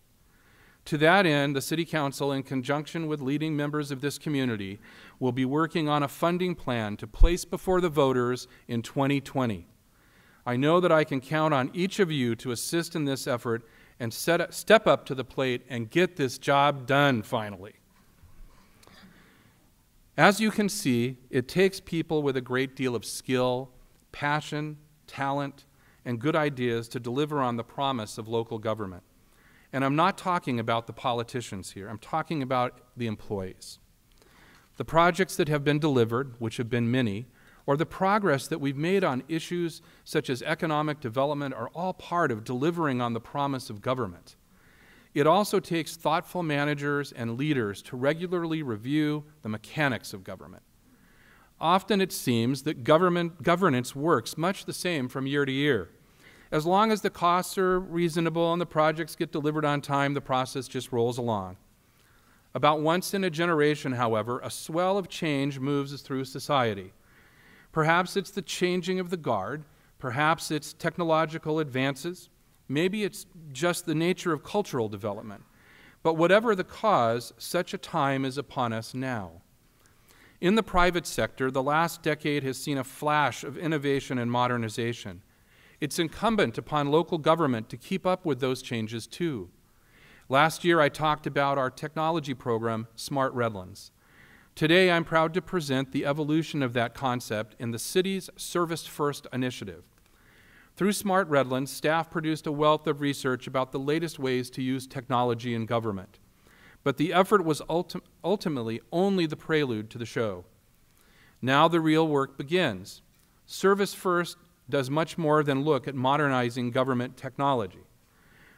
To that end, the City Council, in conjunction with leading members of this community, will be working on a funding plan to place before the voters in 2020. I know that I can count on each of you to assist in this effort and step up to the plate and get this job done finally. As you can see, it takes people with a great deal of skill, passion, talent, and good ideas to deliver on the promise of local government. And I'm not talking about the politicians here. I'm talking about the employees. The projects that have been delivered, which have been many, or the progress that we've made on issues such as economic development are all part of delivering on the promise of government. It also takes thoughtful managers and leaders to regularly review the mechanics of government. Often it seems that governance works much the same from year to year. As long as the costs are reasonable and the projects get delivered on time, the process just rolls along. About once in a generation, however, a swell of change moves through society. Perhaps it's the changing of the guard, perhaps it's technological advances, maybe it's just the nature of cultural development. But whatever the cause, such a time is upon us now. In the private sector, the last decade has seen a flash of innovation and modernization. It's incumbent upon local government to keep up with those changes too. Last year I talked about our technology program, Smart Redlands. Today I'm proud to present the evolution of that concept in the city's Service First initiative. Through Smart Redlands, staff produced a wealth of research about the latest ways to use technology in government. But the effort was ultimately only the prelude to the show. Now the real work begins. Service First does much more than look at modernizing government technology.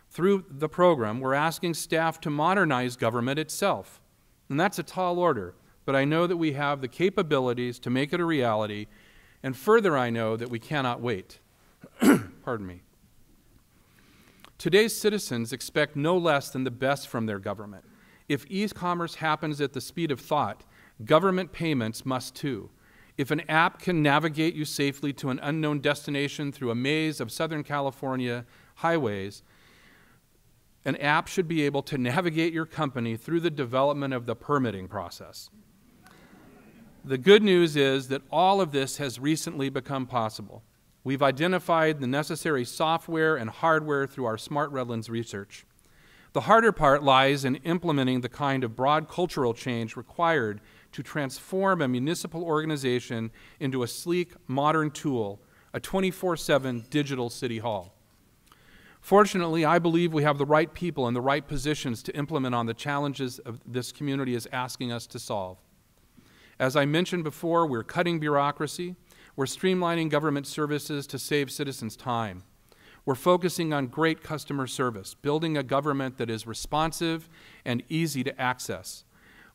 Through the program, we're asking staff to modernize government itself. And that's a tall order, but I know that we have the capabilities to make it a reality, and further I know that we cannot wait. Pardon me. Today's citizens expect no less than the best from their government. If e-commerce happens at the speed of thought, government payments must too. If an app can navigate you safely to an unknown destination through a maze of Southern California highways, an app should be able to navigate your company through the development of the permitting process. The good news is that all of this has recently become possible. We've identified the necessary software and hardware through our Smart Redlands research. The harder part lies in implementing the kind of broad cultural change required to transform a municipal organization into a sleek, modern tool, a 24/7 digital city hall. Fortunately, I believe we have the right people in the right positions to implement on the challenges of this community is asking us to solve. As I mentioned before, we're cutting bureaucracy, we're streamlining government services to save citizens time. We're focusing on great customer service, building a government that is responsive and easy to access.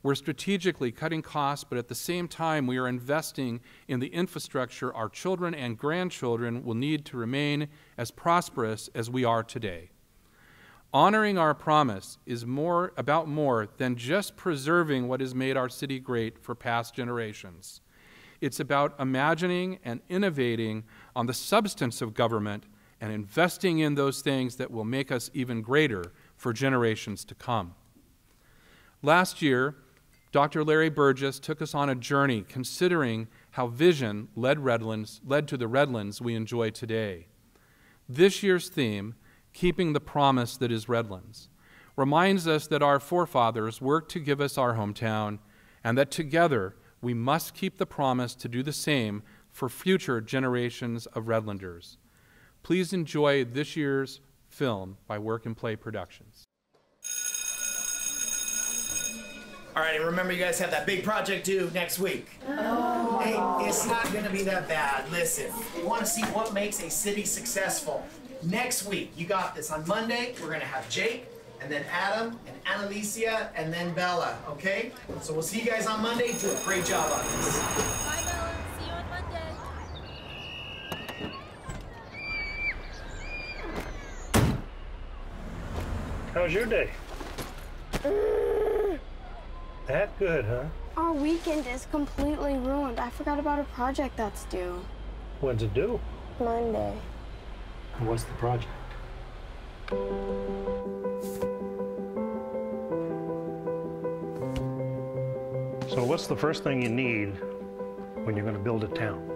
We're strategically cutting costs, but at the same time, we are investing in the infrastructure our children and grandchildren will need to remain as prosperous as we are today. Honoring our promise is about more than just preserving what has made our city great for past generations. It's about imagining and innovating on the substance of government and investing in those things that will make us even greater for generations to come. Last year, Dr. Larry Burgess took us on a journey considering how vision led to the Redlands we enjoy today. This year's theme, Keeping the Promise That Is Redlands, reminds us that our forefathers worked to give us our hometown and that together we must keep the promise to do the same for future generations of Redlanders. Please enjoy this year's film by Work and Play Productions. All right, and remember you guys have that big project due next week. Oh. Hey, it's not gonna be that bad. Listen, we wanna see what makes a city successful. next week. You got this. On Monday, we're going to have Jake, and then Adam, and Annalicia, and then Bella, okay? So we'll see you guys on Monday. Do a great job on this. Bye, Bella. See you on Monday. How's your day? That good, huh? Our weekend is completely ruined. I forgot about a project that's due. When's it due? Monday. What's the project? So what's the first thing you need when you're going to build a town?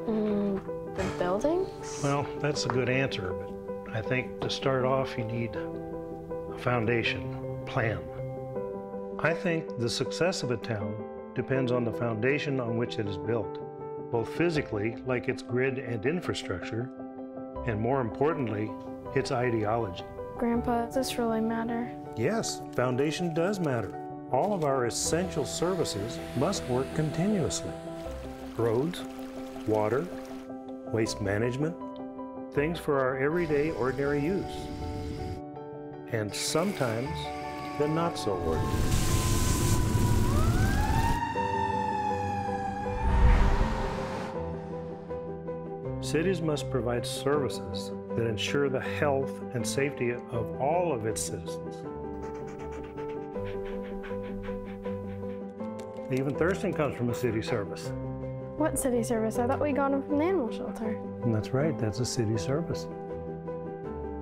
The buildings? Well, that's a good answer, but I think to start off you need a foundation, plan. I think the success of a town depends on the foundation on which it is built, both physically, like its grid and infrastructure, and more importantly, its ideology. Grandpa, does this really matter? Yes, foundation does matter. All of our essential services must work continuously. Roads, water, waste management, things for our everyday ordinary use. And sometimes the not so ordinary. Cities must provide services that ensure the health and safety of all of its citizens. Even Thurston comes from a city service. What city service? I thought we got him from the animal shelter. And that's right, that's a city service.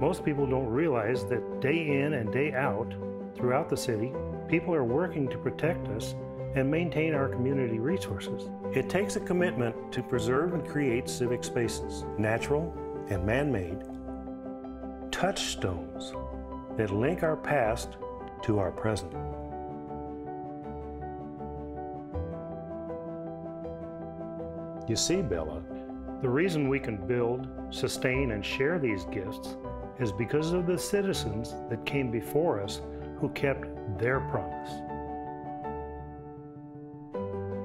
Most people don't realize that day in and day out, throughout the city, people are working to protect us and maintain our community resources. It takes a commitment to preserve and create civic spaces, natural and man-made, touchstones that link our past to our present. You see, Bella, the reason we can build, sustain, and share these gifts is because of the citizens that came before us who kept their promise.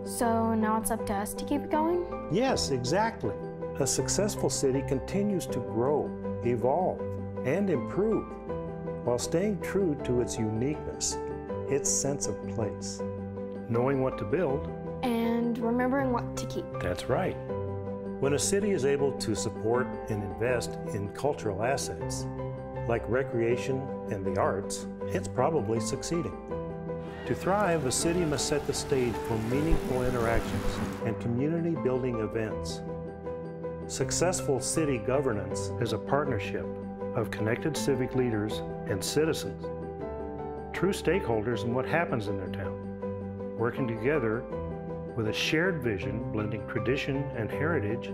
So now it's up to us to keep it going? Yes, exactly. A successful city continues to grow, evolve, and improve while staying true to its uniqueness, its sense of place. Knowing what to build, And remembering what to keep. that's right. When a city is able to support and invest in cultural assets, like recreation and the arts, it's probably succeeding. To thrive, a city must set the stage for meaningful interactions and community-building events. Successful city governance is a partnership of connected civic leaders and citizens, true stakeholders in what happens in their town, working together with a shared vision blending tradition and heritage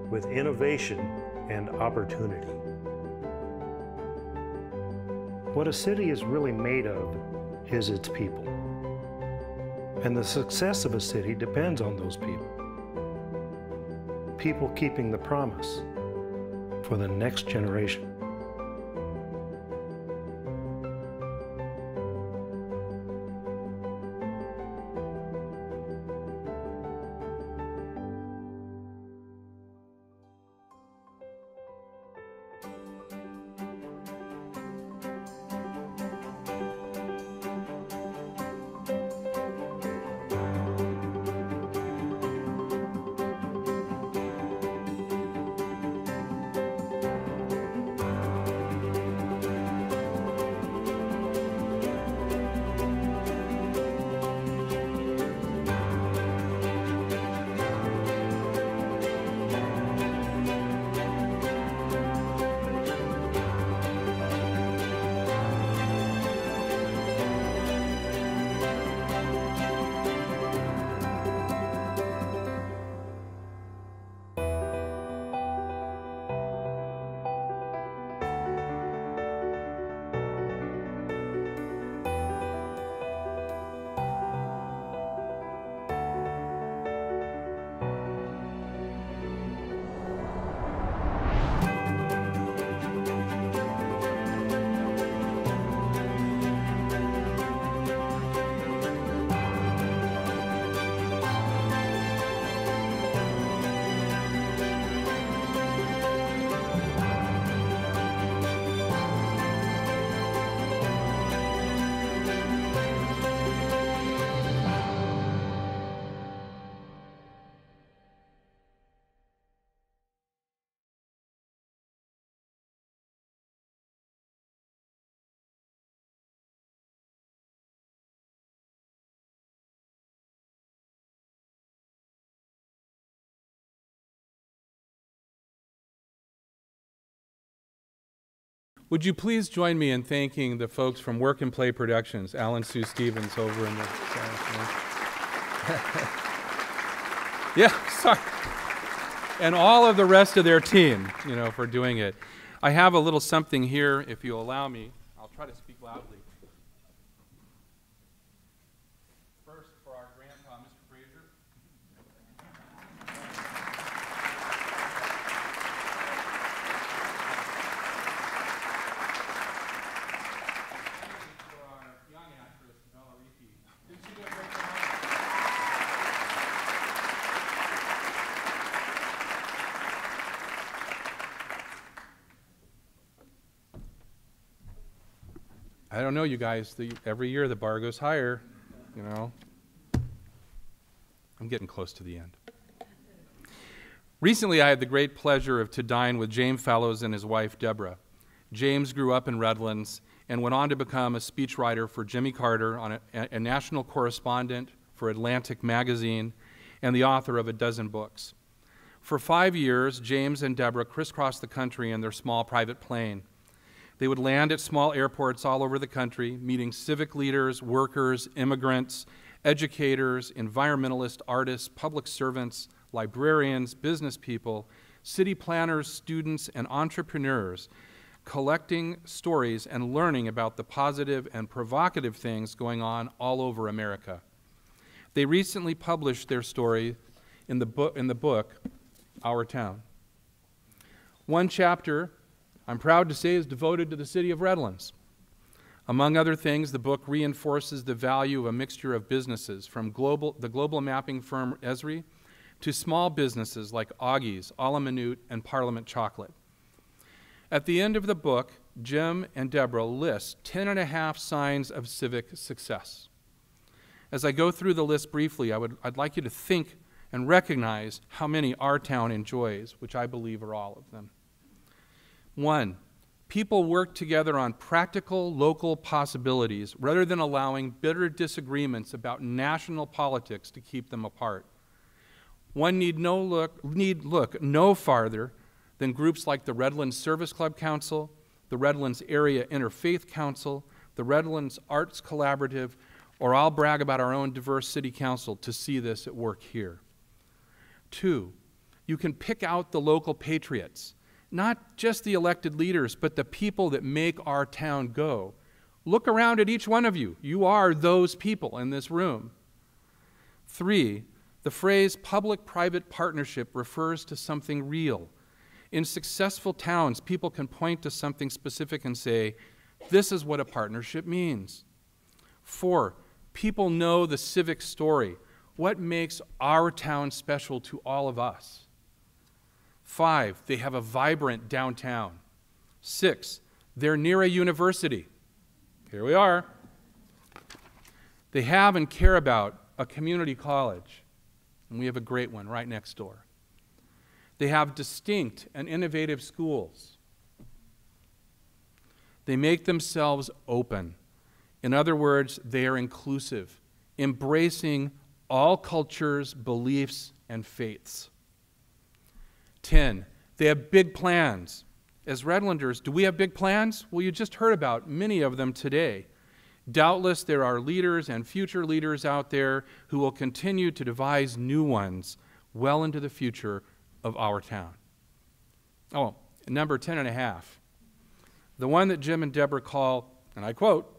with innovation and opportunity. What a city is really made of is its people. And the success of a city depends on those people. People keeping the promise for the next generation. Would you please join me in thanking the folks from Work and Play Productions, Alan Sue Stevens over in the yeah, sorry. And all of the rest of their team, for doing it. I have a little something here, if you allow me. I'll try to speak loudly. First, for our grandpa, Mr. Fraser. For our young actress, Bella Reefe. Didn't she do a great job? I don't know, you guys. Every year the bar goes higher, I'm getting close to the end. Recently, I had the great pleasure to dine with James Fallows and his wife, Deborah. James grew up in Redlands and went on to become a speechwriter for Jimmy Carter, a national correspondent for Atlantic Magazine, and the author of a dozen books. For 5 years, James and Deborah crisscrossed the country in their small private plane. They would land at small airports all over the country, meeting civic leaders, workers, immigrants, educators, environmentalists, artists, public servants, librarians, business people, city planners, students, and entrepreneurs, collecting stories and learning about the positive and provocative things going on all over America. They recently published their story in the book, Our Town. One chapter, I'm proud to say, is devoted to the city of Redlands. Among other things, the book reinforces the value of a mixture of businesses, from the global mapping firm Esri to small businesses like Augie's, A La Minute, and Parliament Chocolate. At the end of the book, Jim and Deborah list 10.5 signs of civic success. As I go through the list briefly, I'd like you to think and recognize how many our town enjoys, which I believe are all of them. 1, people work together on practical local possibilities rather than allowing bitter disagreements about national politics to keep them apart. One need look no farther than groups like the Redlands Service Club Council, the Redlands Area Interfaith Council, the Redlands Arts Collaborative, or I'll brag about our own diverse city council to see this at work here. 2, you can pick out the local patriots, not just the elected leaders, but the people that make our town go. Look around at each one of you. You are those people in this room. 3, the phrase public-private partnership refers to something real. In successful towns, people can point to something specific and say, this is what a partnership means. 4, people know the civic story. What makes our town special to all of us? 5, they have a vibrant downtown. 6, they're near a university. Here we are. They have and care about a community college, and we have a great one right next door. They have distinct and innovative schools. They make themselves open. In other words, they are inclusive, embracing all cultures, beliefs, and faiths. 10, they have big plans. As Redlanders, do we have big plans? Well, you just heard about many of them today. Doubtless there are leaders and future leaders out there who will continue to devise new ones well into the future of our town. Oh, number 10.5. The one that Jim and Deborah call, and I quote,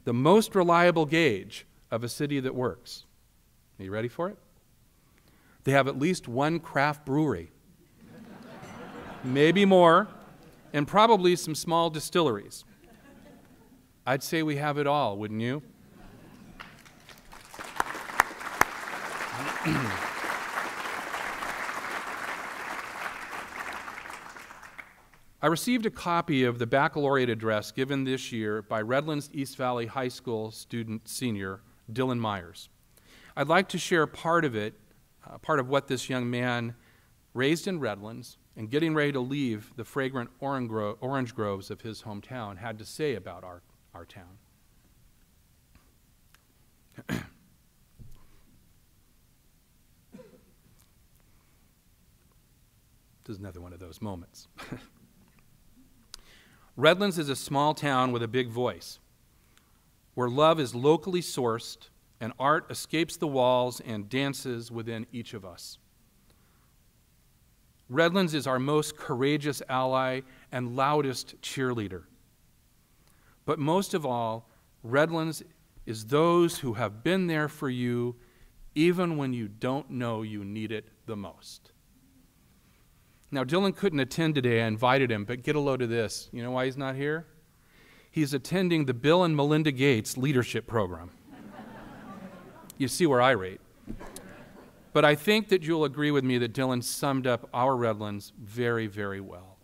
the most reliable gauge of a city that works. Are you ready for it? They have at least one craft brewery, maybe more, and probably some small distilleries. I'd say we have it all, wouldn't you? I received a copy of the baccalaureate address given this year by Redlands East Valley High School student senior Dylan Myers. I'd like to share part of it, part of what this young man raised in Redlands and getting ready to leave the fragrant orange groves of his hometown had to say about our town. This is another one of those moments. Redlands is a small town with a big voice, where love is locally sourced and art escapes the walls and dances within each of us. Redlands is our most courageous ally and loudest cheerleader. But most of all, Redlands is those who have been there for you even when you don't know you need it the most. Now, Dylan couldn't attend today. I invited him, but get a load of this. You know why he's not here? He's attending the Bill and Melinda Gates Leadership Program. You see where I rate. But I think that you'll agree with me that Dylan summed up our Redlands very, very well.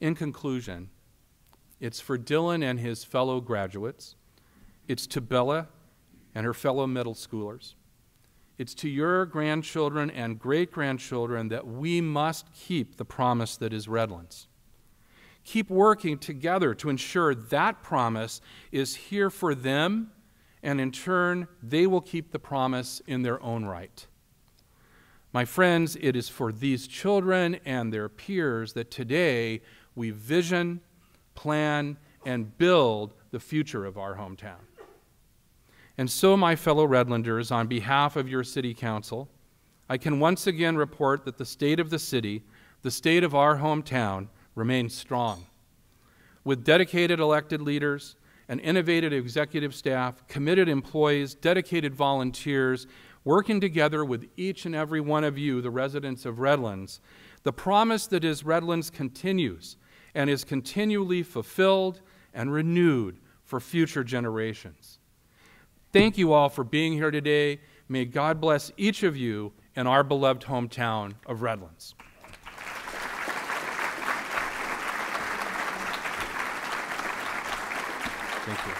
In conclusion, it's for Dylan and his fellow graduates. It's to Bella and her fellow middle schoolers. It's to your grandchildren and great-grandchildren that we must keep the promise that is Redlands. Keep working together to ensure that promise is here for them, and in turn, they will keep the promise in their own right. My friends, it is for these children and their peers that today we vision, plan, and build the future of our hometown. And so, my fellow Redlanders, on behalf of your city council, I can once again report that the state of the city, the state of our hometown, remains strong. With dedicated elected leaders, an innovative executive staff, committed employees, dedicated volunteers, working together with each and every one of you, the residents of Redlands, the promise that is Redlands continues and is continually fulfilled and renewed for future generations. Thank you all for being here today. May God bless each of you in our beloved hometown of Redlands. Thank you.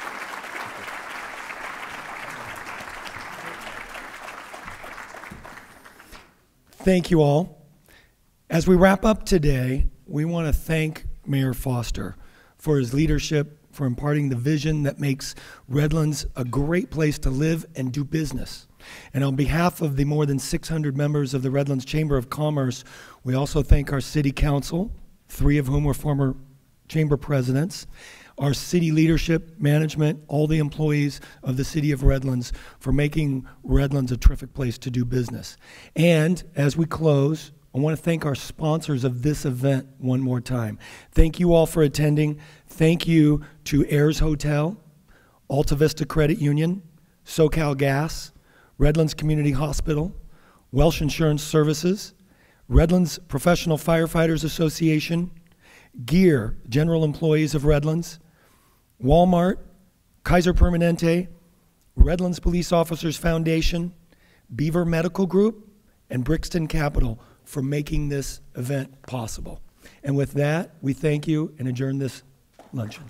Thank you all. As we wrap up today, we want to thank Mayor Foster for his leadership, for imparting the vision that makes Redlands a great place to live and do business. And on behalf of the more than 600 members of the Redlands Chamber of Commerce, we also thank our city council, 3 of whom were former chamber presidents, our city leadership, management, all the employees of the city of Redlands for making Redlands a terrific place to do business. And as we close, I want to thank our sponsors of this event one more time. Thank you all for attending. Thank you to Ayers Hotel, Alta Vista Credit Union, SoCal Gas, Redlands Community Hospital, Welsh Insurance Services, Redlands Professional Firefighters Association, GEAR, General Employees of Redlands, Walmart, Kaiser Permanente, Redlands Police Officers Foundation, Beaver Medical Group, and Brixton Capital for making this event possible. And with that, we thank you and adjourn this luncheon.